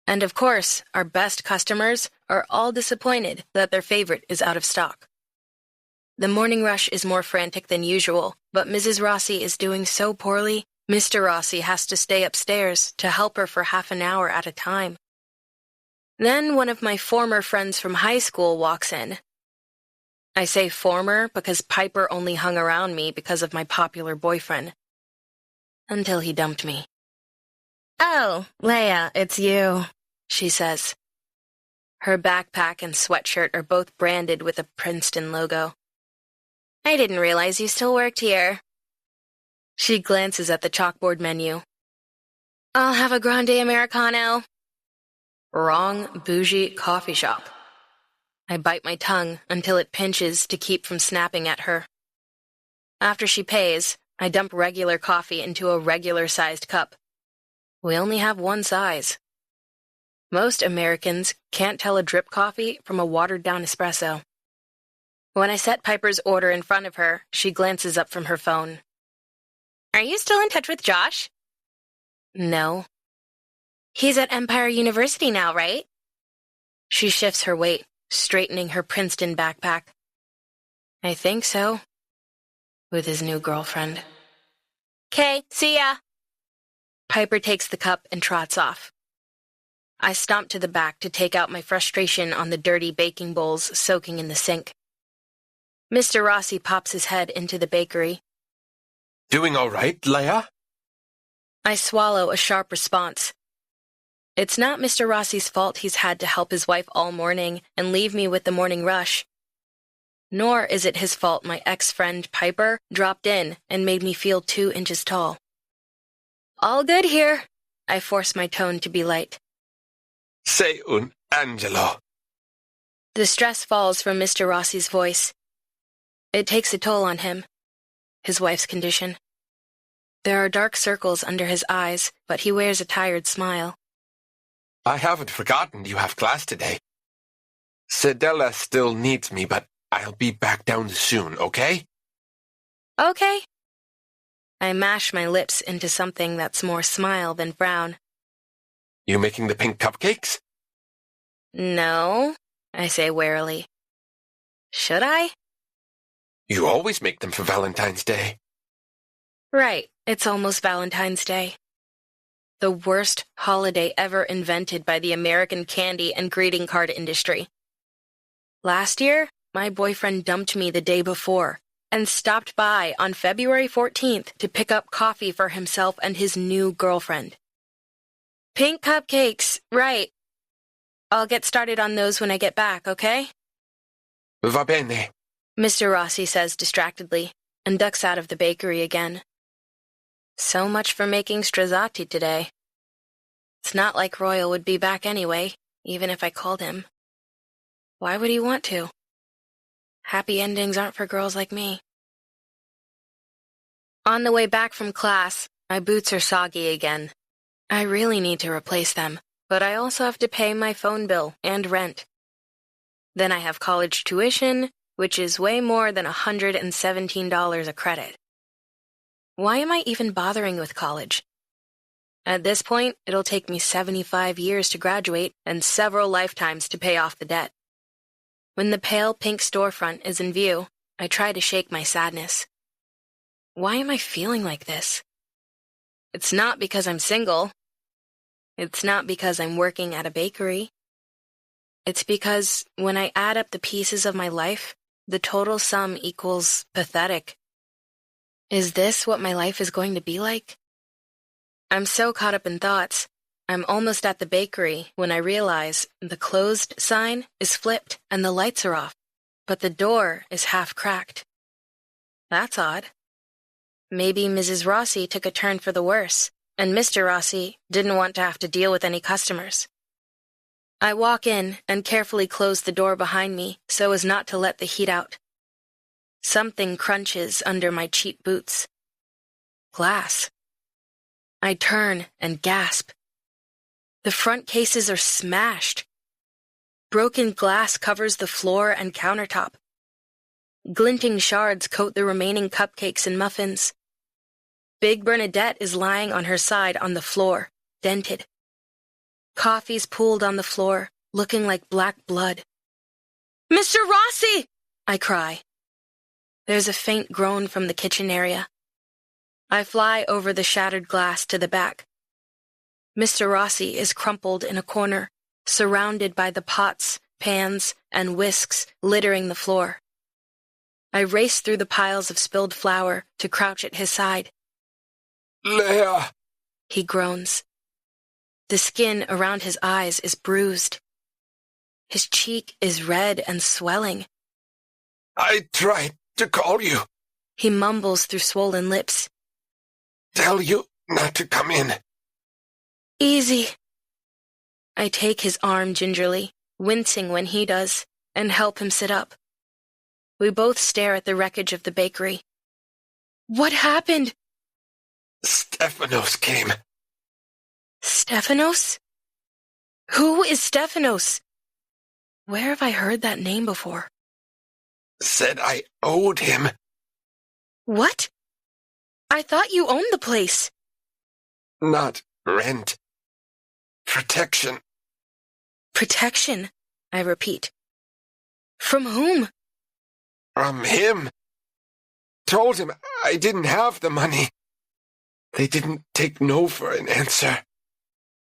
And of course, our best customers are all disappointed that their favorite is out of stock. The morning rush is more frantic than usual, but Mrs. Rossi is doing so poorly, Mr. Rossi has to stay upstairs to help her for half an hour at a time. Then one of my former friends from high school walks in. I say former because Piper only hung around me because of my popular boyfriend. Until he dumped me. "Oh, Leah, it's you," she says. Her backpack and sweatshirt are both branded with a Princeton logo. "I didn't realize you still worked here." She glances at the chalkboard menu. "I'll have a grande Americano." Wrong bougie coffee shop. I bite my tongue until it pinches to keep from snapping at her. After she pays, I dump regular coffee into a regular-sized cup. We only have one size. Most Americans can't tell a drip coffee from a watered-down espresso. When I set Piper's order in front of her, she glances up from her phone. "Are you still in touch with Josh?" "No." "He's at Empire University now, right?" She shifts her weight, straightening her Princeton backpack. "I think so. With his new girlfriend." "'Kay, see ya." Piper takes the cup and trots off. I stomp to the back to take out my frustration on the dirty baking bowls soaking in the sink. Mr. Rossi pops his head into the bakery. "Doing all right, Leah?" I swallow a sharp response. It's not Mr. Rossi's fault he's had to help his wife all morning and leave me with the morning rush. Nor is it his fault my ex-friend Piper dropped in and made me feel 2 inches tall. "All good here." I force my tone to be light. Sei un angelo. The stress falls from Mr. Rossi's voice. It takes a toll on him. His wife's condition. There are dark circles under his eyes, but he wears a tired smile. I haven't forgotten you have class today. Sedella still needs me, but I'll be back down soon, okay? Okay. I mash my lips into something that's more smile than frown. You making the pink cupcakes? No, I say warily. Should I? You always make them for Valentine's Day. Right, it's almost Valentine's Day. The worst holiday ever invented by the American candy and greeting card industry. Last year, my boyfriend dumped me the day before and stopped by on February 14th to pick up coffee for himself and his new girlfriend. Pink cupcakes, right. I'll get started on those when I get back, okay? Va bene. Mr. Rossi says distractedly and ducks out of the bakery again. So much for making Strazzati today. It's not like Royal would be back anyway, even if I called him. Why would he want to? Happy endings aren't for girls like me. On the way back from class, my boots are soggy again. I really need to replace them, but I also have to pay my phone bill and rent. Then I have college tuition, which is way more than $117 a credit. Why am I even bothering with college? At this point, it'll take me 75 years to graduate and several lifetimes to pay off the debt. When the pale pink storefront is in view, I try to shake my sadness. Why am I feeling like this? It's not because I'm single. It's not because I'm working at a bakery. It's because when I add up the pieces of my life, the total sum equals pathetic. Is this what my life is going to be like? I'm so caught up in thoughts, I'm almost at the bakery when I realize the closed sign is flipped and the lights are off, but the door is half cracked. That's odd. Maybe Mrs. Rossi took a turn for the worse, and Mr. Rossi didn't want to have to deal with any customers. I walk in and carefully close the door behind me so as not to let the heat out. Something crunches under my cheap boots. Glass. I turn and gasp. The front cases are smashed. Broken glass covers the floor and countertop. Glinting shards coat the remaining cupcakes and muffins. Big Bernadette is lying on her side on the floor, dented. Coffee's pooled on the floor, looking like black blood. "Mr. Rossi!" I cry. There's a faint groan from the kitchen area. I fly over the shattered glass to the back. Mr. Rossi is crumpled in a corner, surrounded by the pots, pans, and whisks littering the floor. I race through the piles of spilled flour to crouch at his side. Leah! He groans. The skin around his eyes is bruised. His cheek is red and swelling. I tried to call you. He mumbles through swollen lips. Tell you not to come in. Easy. I take his arm gingerly, wincing when he does, and help him sit up. We both stare at the wreckage of the bakery. What happened? Stephanos came. Stephanos? Who is Stephanos? Where have I heard that name before? Said I owed him. What? I thought you owned the place. Not rent. Protection. Protection, I repeat. From whom? From him. Told him I didn't have the money. They didn't take no for an answer.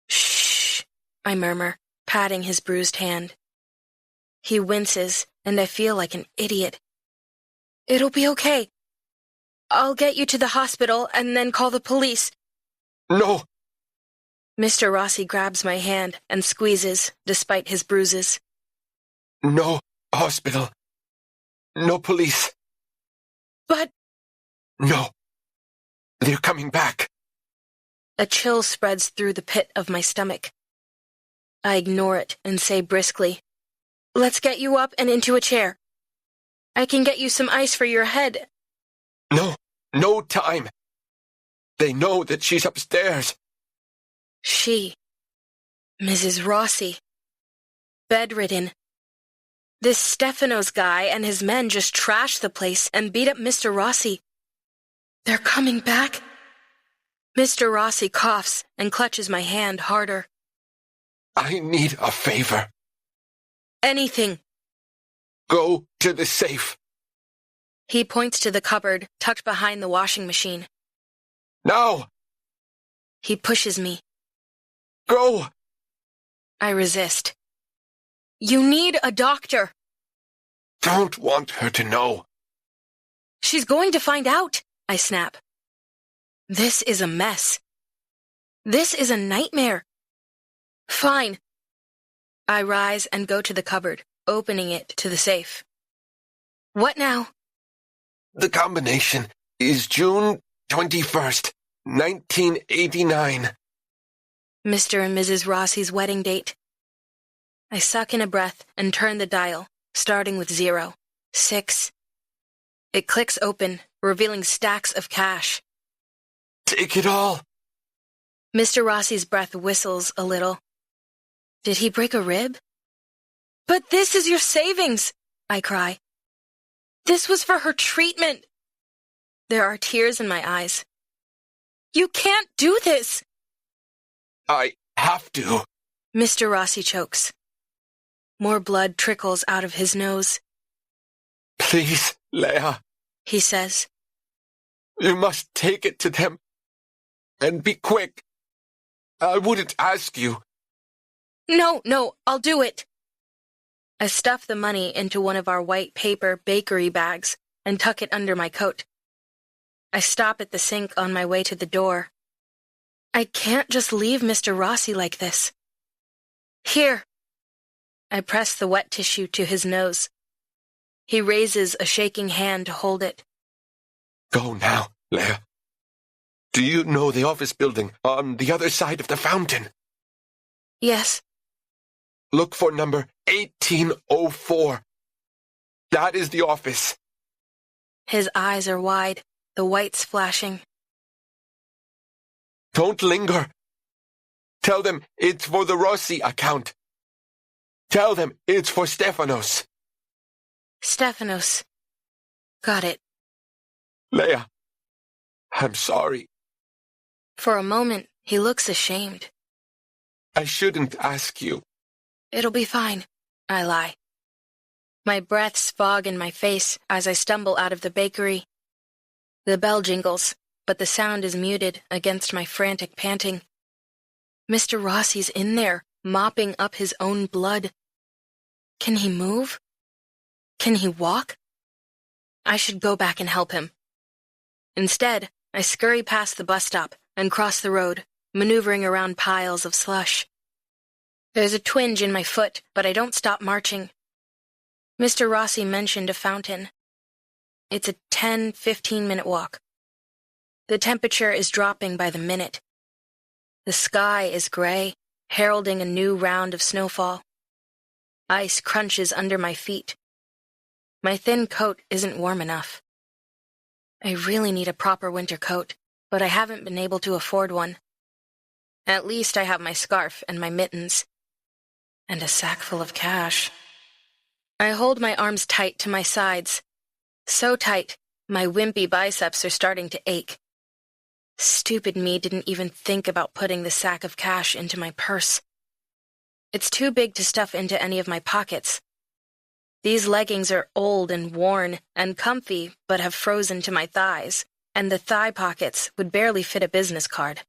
Shh, I murmur, patting his bruised hand. He winces, and I feel like an idiot. It'll be okay. I'll get you to the hospital and then call the police. No. Mr. Rossi grabs my hand and squeezes, despite his bruises. No hospital. No police. But... No. They're coming back. A chill spreads through the pit of my stomach. I ignore it and say briskly, "Let's get you up and into a chair. I can get you some ice for your head." No time. They know that she's upstairs. She. Mrs. Rossi. Bedridden. This Stephanos guy and his men just trashed the place and beat up Mr. Rossi. They're coming back? Mr. Rossi coughs and clutches my hand harder. I need a favor. Anything. Go to the safe. He points to the cupboard tucked behind the washing machine. Now! He pushes me. Go! I resist. You need a doctor. Don't want her to know. She's going to find out, I snap. This is a mess. This is a nightmare. Fine. I rise and go to the cupboard, opening it to the safe. What now? The combination is June 21st, 1989. Mr. and Mrs. Rossi's wedding date. I suck in a breath and turn the dial, starting with 0, 6. It clicks open, revealing stacks of cash. Take it all. Mr. Rossi's breath whistles a little. Did he break a rib? But this is your savings, I cry. This was for her treatment. There are tears in my eyes. You can't do this. I have to. Mr. Rossi chokes. More blood trickles out of his nose. Please, Leah, He says. you must take it to them. And be quick. I wouldn't ask you. No, I'll do it. I stuff the money into one of our white paper bakery bags and tuck it under my coat. I stop at the sink on my way to the door. I can't just leave Mr. Rossi like this. Here. I press the wet tissue to his nose. He raises a shaking hand to hold it. Go now, Leah. Do you know the office building on the other side of the fountain? Yes. Look for number 1804. That is the office. His eyes are wide, the whites flashing. Don't linger. Tell them it's for the Rossi account. Tell them it's for Stefanos. Stefanos. Got it. Leah, I'm sorry. For a moment, he looks ashamed. I shouldn't ask you. It'll be fine, I lie. My breaths fog in my face as I stumble out of the bakery. The bell jingles, but the sound is muted against my frantic panting. Mr. Rossi's in there, mopping up his own blood. Can he move? Can he walk? I should go back and help him. Instead, I scurry past the bus stop and cross the road, maneuvering around piles of slush. There's a twinge in my foot, but I don't stop marching. Mr. Rossi mentioned a fountain. It's a 10-15-minute walk. The temperature is dropping by the minute. The sky is gray, heralding a new round of snowfall. Ice crunches under my feet. My thin coat isn't warm enough. I really need a proper winter coat, but I haven't been able to afford one. At least I have my scarf and my mittens. And a sack full of cash. I hold my arms tight to my sides. So tight, my wimpy biceps are starting to ache. Stupid me didn't even think about putting the sack of cash into my purse. It's too big to stuff into any of my pockets. These leggings are old and worn and comfy, but have frozen to my thighs, and the thigh pockets would barely fit a business card.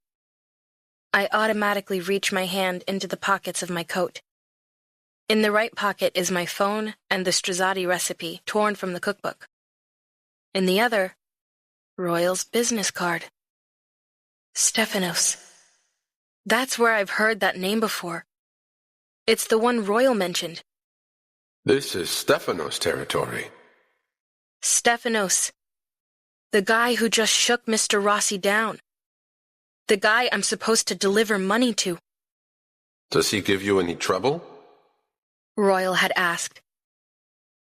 I automatically reach my hand into the pockets of my coat. In the right pocket is my phone and the Strazzati recipe torn from the cookbook. In the other, Royal's business card. Stefanos. That's where I've heard that name before. It's the one Royal mentioned. This is Stefanos' territory. Stefanos. The guy who just shook Mr. Rossi down. The guy I'm supposed to deliver money to. Does he give you any trouble? Royal had asked.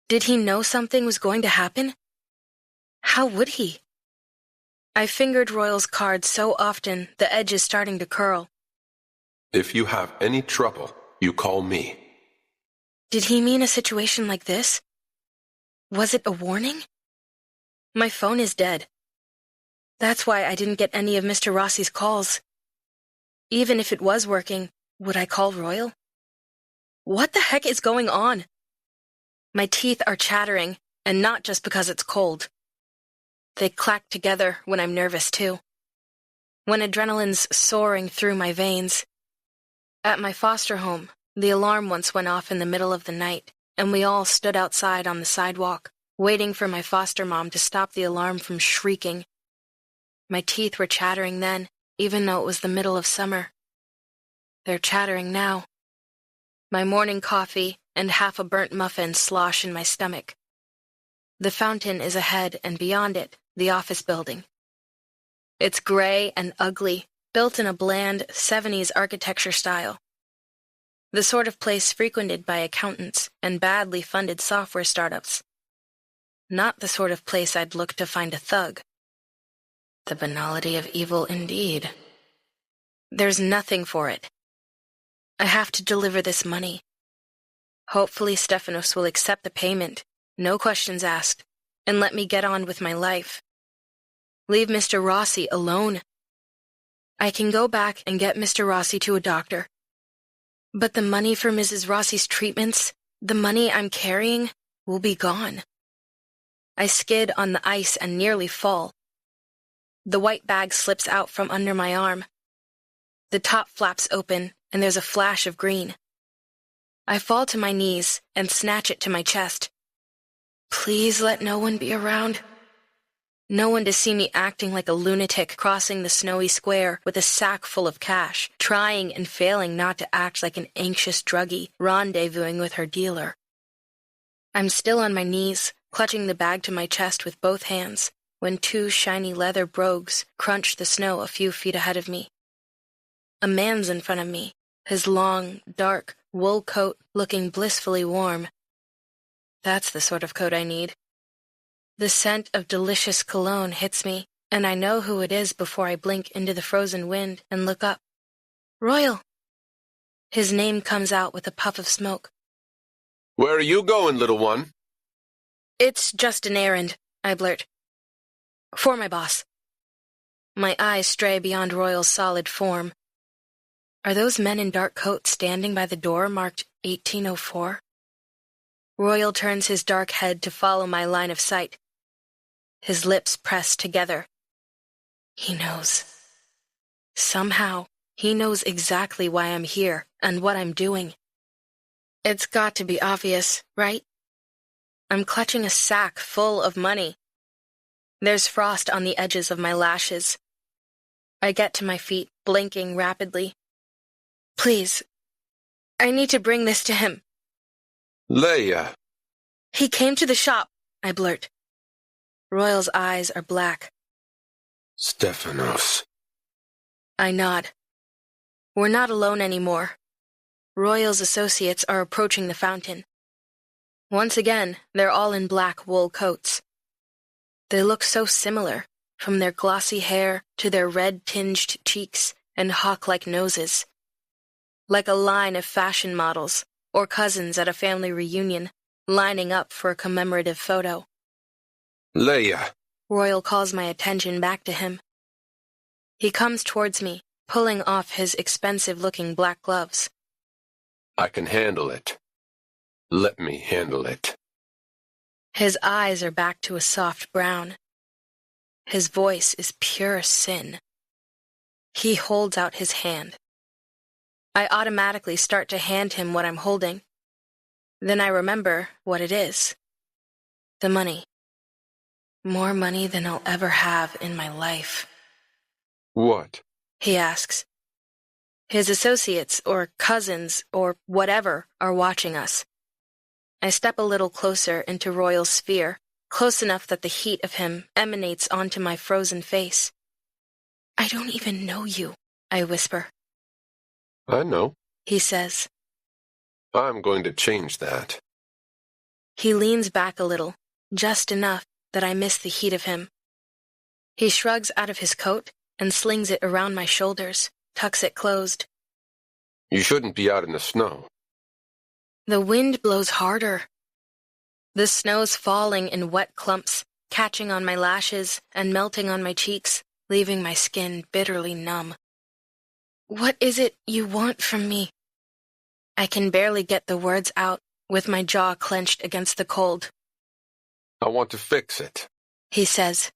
Did he know something was going to happen? How would he? I fingered Royal's card so often the edge is starting to curl. If you have any trouble, you call me. Did he mean a situation like this? Was it a warning? My phone is dead. That's why I didn't get any of Mr. Rossi's calls. Even if it was working, would I call Royal? What the heck is going on? My teeth are chattering, and not just because it's cold. They clack together when I'm nervous, too. When adrenaline's soaring through my veins. At my foster home, the alarm once went off in the middle of the night, and we all stood outside on the sidewalk, waiting for my foster mom to stop the alarm from shrieking. My teeth were chattering then, even though it was the middle of summer. They're chattering now. My morning coffee and half a burnt muffin slosh in my stomach. The fountain is ahead, and beyond it, the office building. It's gray and ugly, built in a bland 70s architecture style. The sort of place frequented by accountants and badly funded software startups. Not the sort of place I'd look to find a thug. The banality of evil indeed. There's nothing for it. I have to deliver this money. Hopefully Stefanos will accept the payment, no questions asked, and let me get on with my life. Leave Mr. Rossi alone. I can go back and get Mr. Rossi to a doctor. But the money for Mrs. Rossi's treatments, the money I'm carrying, will be gone. I skid on the ice and nearly fall. The white bag slips out from under my arm. The top flaps open, and there's a flash of green. I fall to my knees and snatch it to my chest. Please let no one be around. No one to see me acting like a lunatic crossing the snowy square with a sack full of cash, trying and failing not to act like an anxious druggie rendezvousing with her dealer. I'm still on my knees, clutching the bag to my chest with both hands, when two shiny leather brogues crunch the snow a few feet ahead of me. A man's in front of me, his long, dark, wool coat looking blissfully warm. That's the sort of coat I need. The scent of delicious cologne hits me, and I know who it is before I blink into the frozen wind and look up. Royal! His name comes out with a puff of smoke. Where are you going, little one? It's just an errand, I blurt. For my boss. My eyes stray beyond Royal's solid form. Are those men in dark coats standing by the door marked 1804? Royal turns his dark head to follow my line of sight. His lips press together. He knows. Somehow, he knows exactly why I'm here and what I'm doing. It's got to be obvious, right? I'm clutching a sack full of money. There's frost on the edges of my lashes. I get to my feet, blinking rapidly. Please, I need to bring this to him. Leah. He came to the shop, I blurt. Royal's eyes are black. Stephanos. I nod. We're not alone anymore. Royal's associates are approaching the fountain. Once again, they're all in black wool coats. They look so similar, from their glossy hair to their red-tinged cheeks and hawk-like noses. Like a line of fashion models, or cousins at a family reunion, lining up for a commemorative photo. Leah. Royal calls my attention back to him. He comes towards me, pulling off his expensive-looking black gloves. I can handle it. Let me handle it. His eyes are back to a soft brown. His voice is pure sin. He holds out his hand. I automatically start to hand him what I'm holding. Then I remember what it is. The money. More money than I'll ever have in my life. What? He asks. His associates, or cousins, or whatever, are watching us. I step a little closer into Royal's sphere, close enough that the heat of him emanates onto my frozen face. I don't even know you, I whisper. I know, He says. I'm going to change that. He leans back a little, just enough that I miss the heat of him. He shrugs out of his coat and slings it around my shoulders, tucks it closed. You shouldn't be out in the snow. The wind blows harder. The snow's falling in wet clumps, catching on my lashes and melting on my cheeks, leaving my skin bitterly numb. What is it you want from me? I can barely get the words out, with my jaw clenched against the cold. I want to fix it. He says.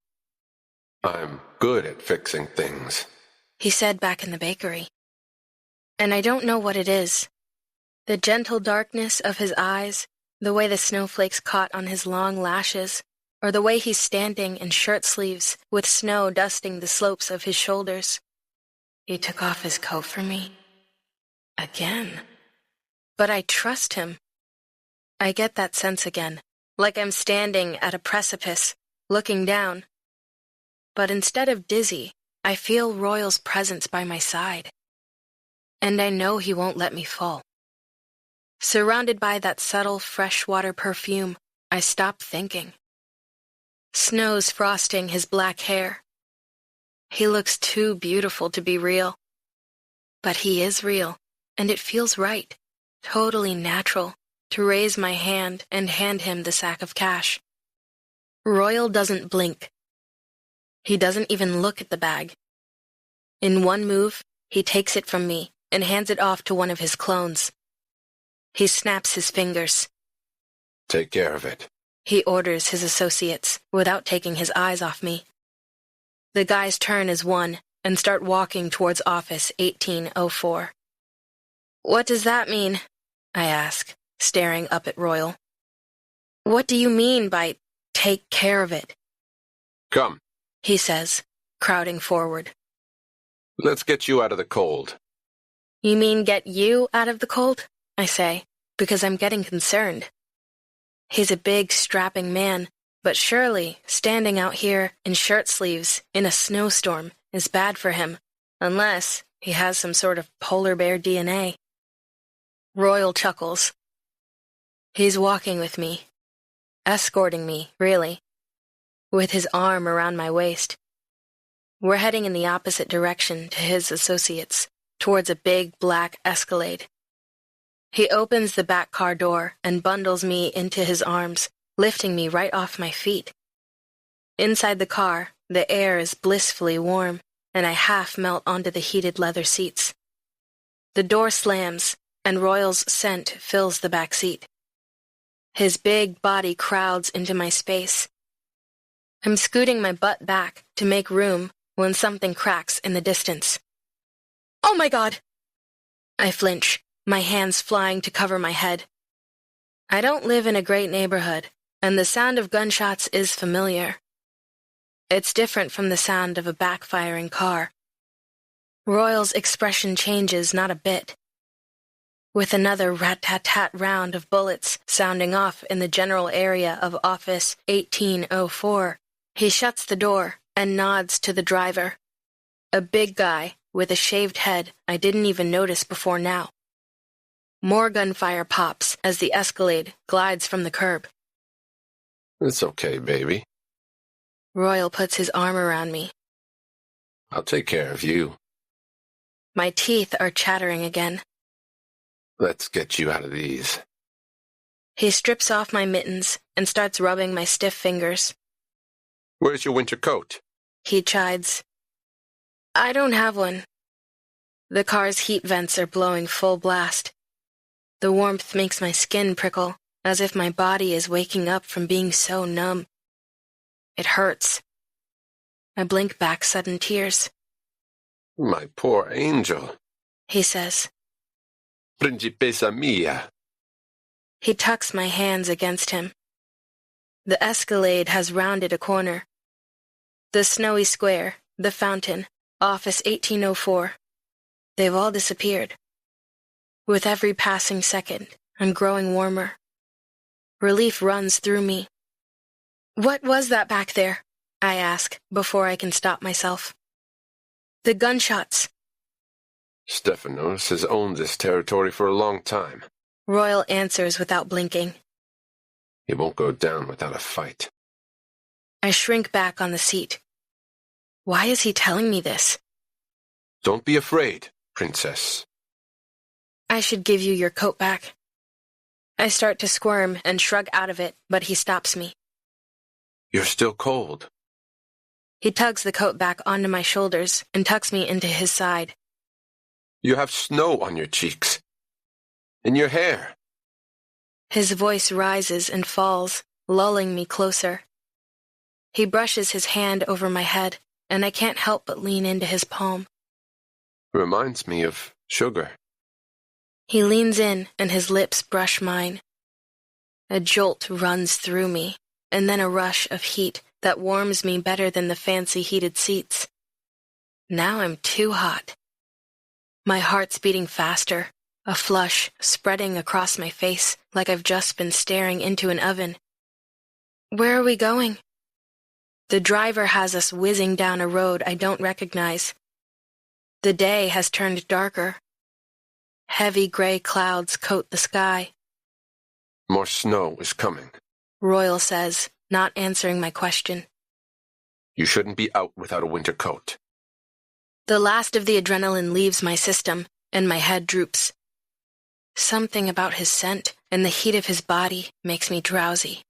I'm good at fixing things. He said back in the bakery. And I don't know what it is. The gentle darkness of his eyes, the way the snowflakes caught on his long lashes, or the way he's standing in shirt sleeves with snow dusting the slopes of his shoulders. He took off his coat for me. Again. But I trust him. I get that sense again, like I'm standing at a precipice, looking down. But instead of dizzy, I feel Royal's presence by my side. And I know he won't let me fall. Surrounded by that subtle freshwater perfume, I stop thinking. Snow's frosting his black hair. He looks too beautiful to be real. But he is real, and it feels right, totally natural, to raise my hand and hand him the sack of cash. Royal doesn't blink. He doesn't even look at the bag. In one move, he takes it from me and hands it off to one of his clones. He snaps his fingers. Take care of it. He orders his associates, without taking his eyes off me. The guys turn as one and start walking towards office 1804. What does that mean? I ask, staring up at Royal. What do you mean by take care of it? Come. He says, crowding forward. Let's get you out of the cold. You mean get you out of the cold? I say, because I'm getting concerned. He's a big, strapping man, but surely standing out here in shirt sleeves in a snowstorm is bad for him, unless he has some sort of polar bear DNA. Royal chuckles. He's walking with me. Escorting me, really. With his arm around my waist. We're heading in the opposite direction to his associates, towards a big black Escalade. He opens the back car door and bundles me into his arms, lifting me right off my feet. Inside the car, the air is blissfully warm, and I half melt onto the heated leather seats. The door slams, and Royal's scent fills the back seat. His big body crowds into my space. I'm scooting my butt back to make room when something cracks in the distance. Oh my God! I flinch, my hands flying to cover my head. I don't live in a great neighborhood, and the sound of gunshots is familiar. It's different from the sound of a backfiring car. Royal's expression changes not a bit. With another rat-tat-tat round of bullets sounding off in the general area of Office 1804, he shuts the door and nods to the driver, a big guy with a shaved head I didn't even notice before now. More gunfire pops as the Escalade glides from the curb. It's okay, baby. Royal puts his arm around me. I'll take care of you. My teeth are chattering again. Let's get you out of these. He strips off my mittens and starts rubbing my stiff fingers. Where's your winter coat? He chides. I don't have one. The car's heat vents are blowing full blast. The warmth makes my skin prickle, as if my body is waking up from being so numb. It hurts. I blink back sudden tears. My poor angel, he says. Principessa mia. He tucks my hands against him. The Escalade has rounded a corner. The snowy square, the fountain, Office 1804. They've all disappeared. With every passing second, I'm growing warmer. Relief runs through me. What was that back there? I ask, before I can stop myself. The gunshots. Stephanos has owned this territory for a long time. Royal answers without blinking. He won't go down without a fight. I shrink back on the seat. Why is he telling me this? Don't be afraid, princess. I should give you your coat back. I start to squirm and shrug out of it, but he stops me. You're still cold. He tugs the coat back onto my shoulders and tucks me into his side. You have snow on your cheeks. In your hair. His voice rises and falls, lulling me closer. He brushes his hand over my head, and I can't help but lean into his palm. Reminds me of sugar. He leans in, and his lips brush mine. A jolt runs through me, and then a rush of heat that warms me better than the fancy heated seats. Now I'm too hot. My heart's beating faster, a flush spreading across my face like I've just been staring into an oven. Where are we going? The driver has us whizzing down a road I don't recognize. The day has turned darker. Heavy gray clouds coat the sky. More snow is coming. Royal says, not answering my question. You shouldn't be out without a winter coat. The last of the adrenaline leaves my system, and my head droops. Something about his scent and the heat of his body makes me drowsy.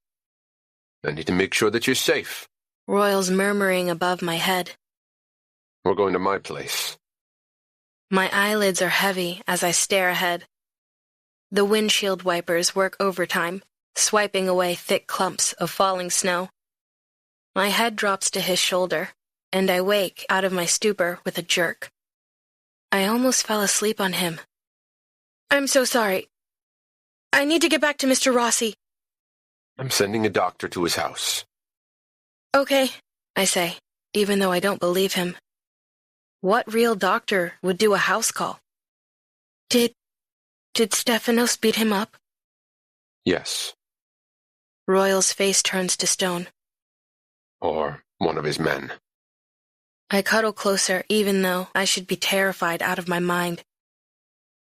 I need to make sure that you're safe. Royal's murmuring above my head. We're going to my place. My eyelids are heavy as I stare ahead. The windshield wipers work overtime, swiping away thick clumps of falling snow. My head drops to his shoulder, and I wake out of my stupor with a jerk. I almost fell asleep on him. I'm so sorry. I need to get back to Mr. Rossi. I'm sending a doctor to his house. Okay, I say, even though I don't believe him. What real doctor would do a house call? Did Stephanos beat him up? Yes. Royal's face turns to stone. Or one of his men. I cuddle closer, even though I should be terrified out of my mind.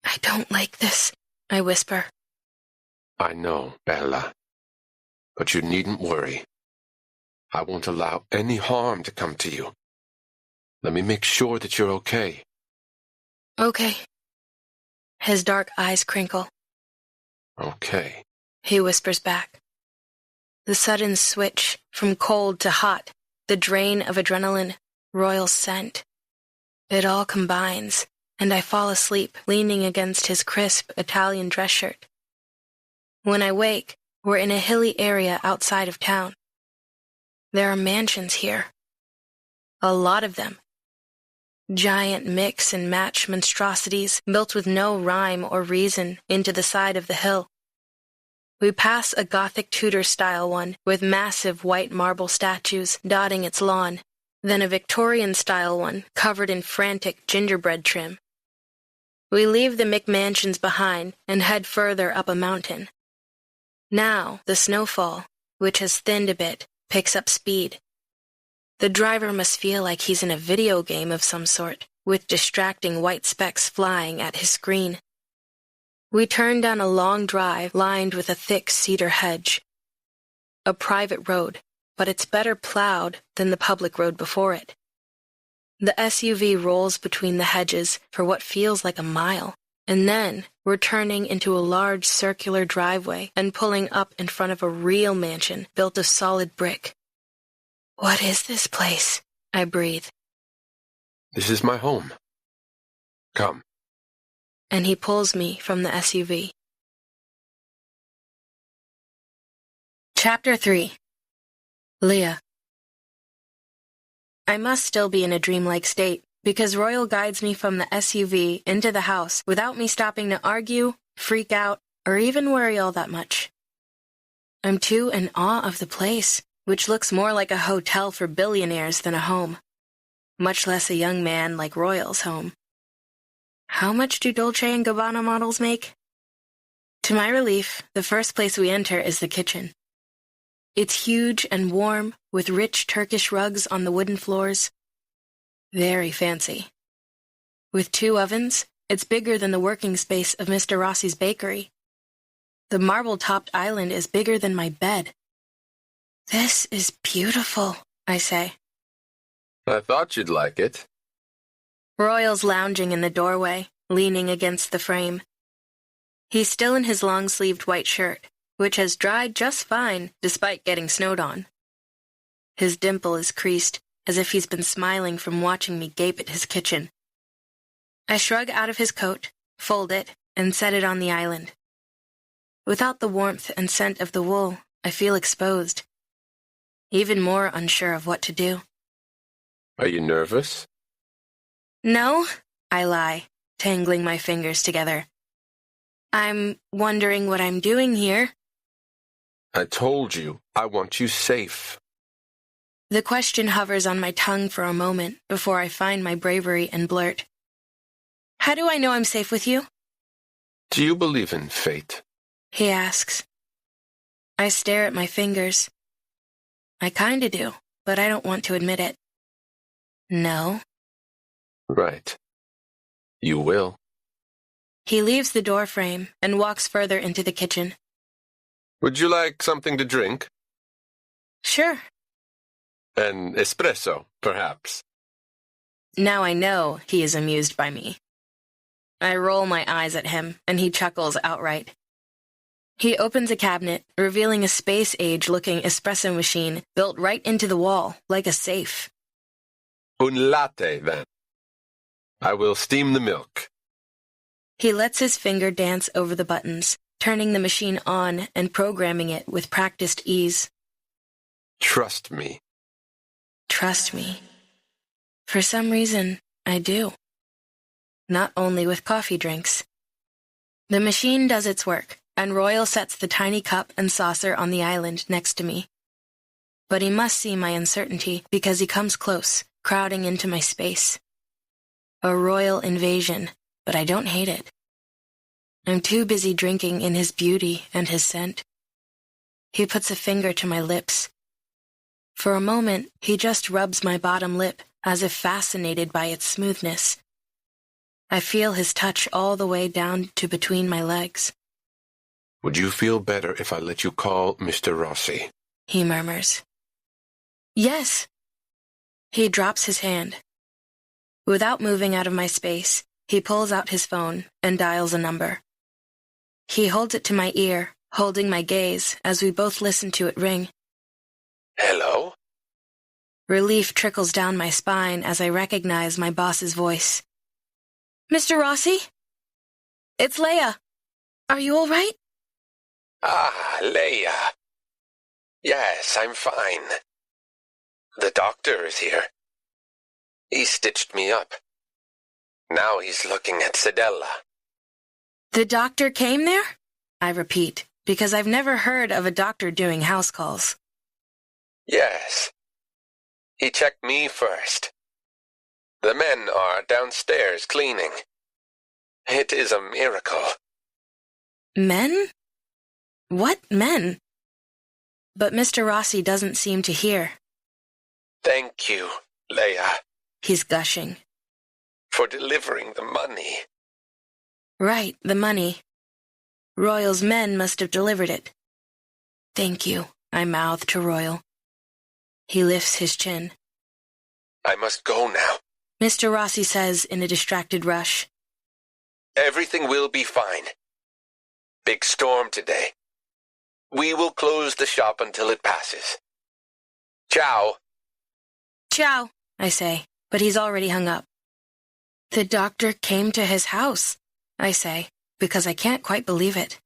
I don't like this, I whisper. I know, Bella. But you needn't worry. I won't allow any harm to come to you. Let me make sure that you're okay. Okay. His dark eyes crinkle. Okay. He whispers back. The sudden switch from cold to hot, the drain of adrenaline, Royal's scent. It all combines, and I fall asleep leaning against his crisp Italian dress shirt. When I wake, we're in a hilly area outside of town. There are mansions here. A lot of them. Giant mix and match monstrosities built with no rhyme or reason into the side of the hill. We pass a Gothic Tudor-style one with massive white marble statues dotting its lawn, then a Victorian-style one covered in frantic gingerbread trim. We leave the McMansions behind and head further up a mountain. Now, the snowfall, which has thinned a bit, picks up speed. The driver must feel like he's in a video game of some sort, with distracting white specks flying at his screen. We turn down a long drive lined with a thick cedar hedge. A private road, but it's better plowed than the public road before it. The SUV rolls between the hedges for what feels like a mile, and then we're turning into a large circular driveway and pulling up in front of a real mansion built of solid brick. What is this place? I breathe. This is my home. Come. And he pulls me from the SUV. Chapter 3. Leah. I must still be in a dreamlike state, because Royal guides me from the SUV into the house without me stopping to argue, freak out, or even worry all that much. I'm too in awe of the place, which looks more like a hotel for billionaires than a home, much less a young man like Royal's home. How much do Dolce & Gabbana models make? To my relief, the first place we enter is the kitchen. It's huge and warm, with rich Turkish rugs on the wooden floors. Very fancy. With 2 ovens, it's bigger than the working space of Mr. Rossi's bakery. The marble-topped island is bigger than my bed. This is beautiful, I say. I thought you'd like it. Royal's lounging in the doorway, leaning against the frame. He's still in his long-sleeved white shirt, which has dried just fine despite getting snowed on. His dimple is creased, as if he's been smiling from watching me gape at his kitchen. I shrug out of his coat, fold it, and set it on the island. Without the warmth and scent of the wool, I feel exposed. Even more unsure of what to do. Are you nervous? No, I lie, tangling my fingers together. I'm wondering what I'm doing here. I told you, I want you safe. The question hovers on my tongue for a moment before I find my bravery and blurt. How do I know I'm safe with you? Do you believe in fate? He asks. I stare at my fingers. I kinda do, but I don't want to admit it. No. Right. You will. He leaves the door frame and walks further into the kitchen. Would you like something to drink? Sure. An espresso, perhaps. Now I know he is amused by me. I roll my eyes at him, and he chuckles outright. He opens a cabinet, revealing a space-age-looking espresso machine built right into the wall, like a safe. Un latte, then. I will steam the milk. He lets his finger dance over the buttons, turning the machine on and programming it with practiced ease. Trust me. Trust me. For some reason, I do. Not only with coffee drinks. The machine does its work, and Royal sets the tiny cup and saucer on the island next to me. But he must see my uncertainty because he comes close, crowding into my space. A royal invasion, but I don't hate it. I'm too busy drinking in his beauty and his scent. He puts a finger to my lips. For a moment, he just rubs my bottom lip, as if fascinated by its smoothness. I feel his touch all the way down to between my legs. Would you feel better if I let you call Mr. Rossi? He murmurs. Yes. He drops his hand. Without moving out of my space, he pulls out his phone and dials a number. He holds it to my ear, holding my gaze as we both listen to it ring. Hello? Relief trickles down my spine as I recognize my boss's voice. Mr. Rossi? It's Leah. Are you all right? Ah, Leah. Yes, I'm fine. The doctor is here. He stitched me up. Now he's looking at Sedella. The doctor came there? I repeat, because I've never heard of a doctor doing house calls. Yes. He checked me first. The men are downstairs cleaning. It is a miracle. Men? What men? But Mr. Rossi doesn't seem to hear. Thank you, Leah. He's gushing. For delivering the money. Right, the money. Royal's men must have delivered it. Thank you, I mouth to Royal. He lifts his chin. I must go now. Mr. Rossi says in a distracted rush. Everything will be fine. Big storm today. We will close the shop until it passes. Ciao. Ciao, I say, but he's already hung up. The doctor came to his house, I say, because I can't quite believe it.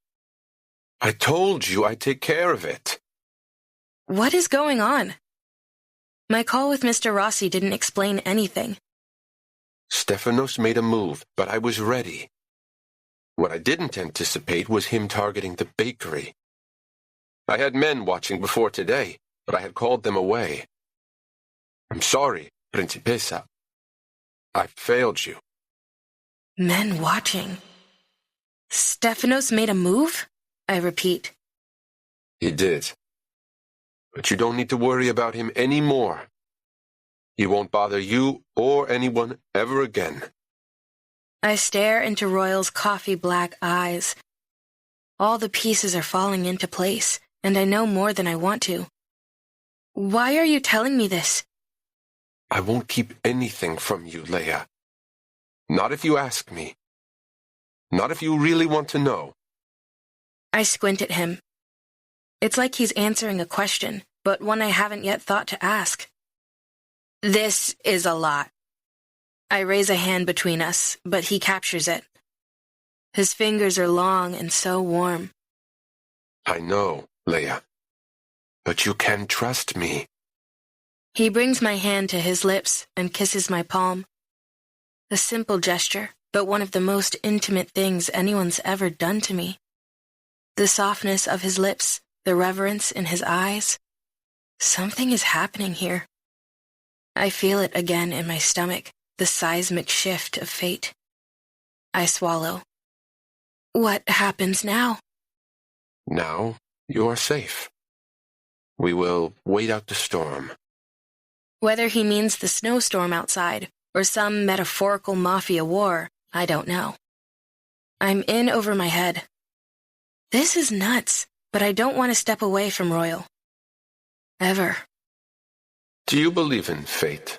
I told you I'd take care of it. What is going on? My call with Mr. Rossi didn't explain anything. Stefanos made a move, but I was ready. What I didn't anticipate was him targeting the bakery. I had men watching before today, but I had called them away. I'm sorry, Principessa. I failed you. Men watching. Stefanos made a move? I repeat. He did. But you don't need to worry about him anymore. He won't bother you or anyone ever again. I stare into Royal's coffee-black eyes. All the pieces are falling into place, and I know more than I want to. Why are you telling me this? I won't keep anything from you, Leah. Not if you ask me. Not if you really want to know. I squint at him. It's like he's answering a question, but one I haven't yet thought to ask. This is a lot. I raise a hand between us, but he captures it. His fingers are long and so warm. I know, Leah. But you can trust me. He brings my hand to his lips and kisses my palm. A simple gesture, but one of the most intimate things anyone's ever done to me. The softness of his lips, the reverence in his eyes. Something is happening here. I feel it again in my stomach, the seismic shift of fate. I swallow. What happens now? Now you are safe. We will wait out the storm. Whether he means the snowstorm outside or some metaphorical Mafia war, I don't know. I'm in over my head. This is nuts, but I don't want to step away from Royal. Ever. Do you believe in fate?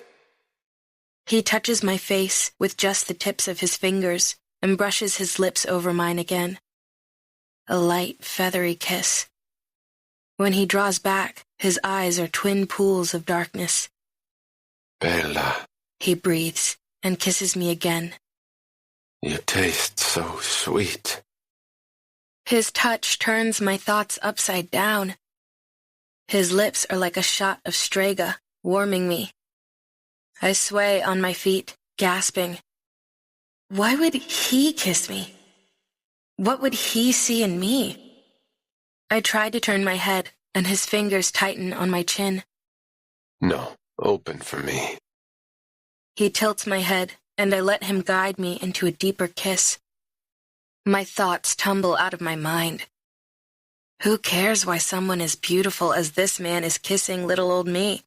He touches my face with just the tips of his fingers and brushes his lips over mine again. A light, feathery kiss. When he draws back, his eyes are twin pools of darkness. Bella. He breathes and kisses me again. You taste so sweet. His touch turns my thoughts upside down. His lips are like a shot of Strega, warming me. I sway on my feet, gasping. Why would he kiss me? What would he see in me? I try to turn my head, and his fingers tighten on my chin. No, open for me. He tilts my head, and I let him guide me into a deeper kiss. My thoughts tumble out of my mind. Who cares why someone as beautiful as this man is kissing little old me?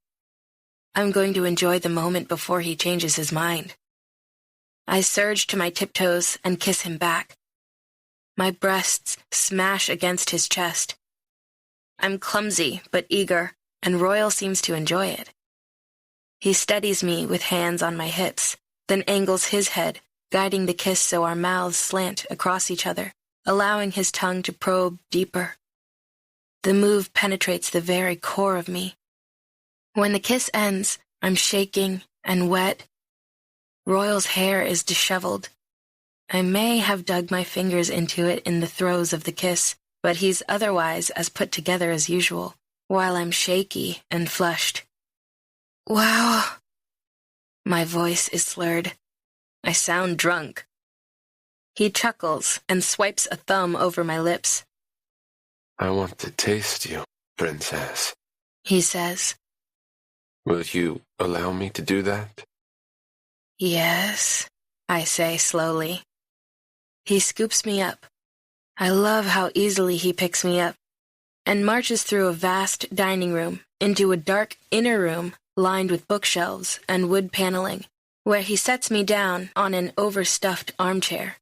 I'm going to enjoy the moment before he changes his mind. I surge to my tiptoes and kiss him back. My breasts smash against his chest. I'm clumsy but eager, and Royal seems to enjoy it. He steadies me with hands on my hips, then angles his head, guiding the kiss so our mouths slant across each other, allowing his tongue to probe deeper. The move penetrates the very core of me. When the kiss ends, I'm shaking and wet. Royal's hair is disheveled. I may have dug my fingers into it in the throes of the kiss, but he's otherwise as put together as usual, while I'm shaky and flushed. Wow. My voice is slurred. I sound drunk. He chuckles and swipes a thumb over my lips. I want to taste you, princess, He says. Will you allow me to do that? Yes, I say slowly. He scoops me up. I love how easily he picks me up, and marches through a vast dining room into a dark inner room lined with bookshelves and wood paneling, where he sets me down on an overstuffed armchair.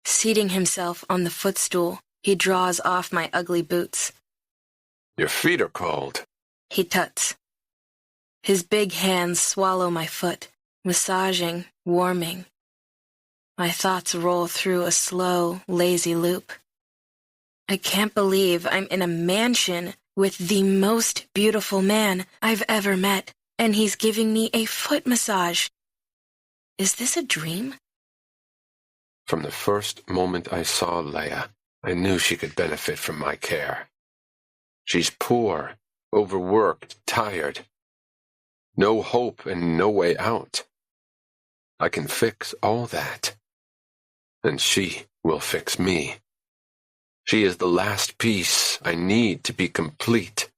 Seating himself on the footstool, he draws off my ugly boots. Your feet are cold. He tuts. His big hands swallow my foot, massaging, warming. My thoughts roll through a slow, lazy loop. I can't believe I'm in a mansion with the most beautiful man I've ever met, and he's giving me a foot massage. Is this a dream? From the first moment I saw Leah, I knew she could benefit from my care. She's poor, overworked, tired. No hope and no way out. I can fix all that. And she will fix me. She is the last piece I need to be complete.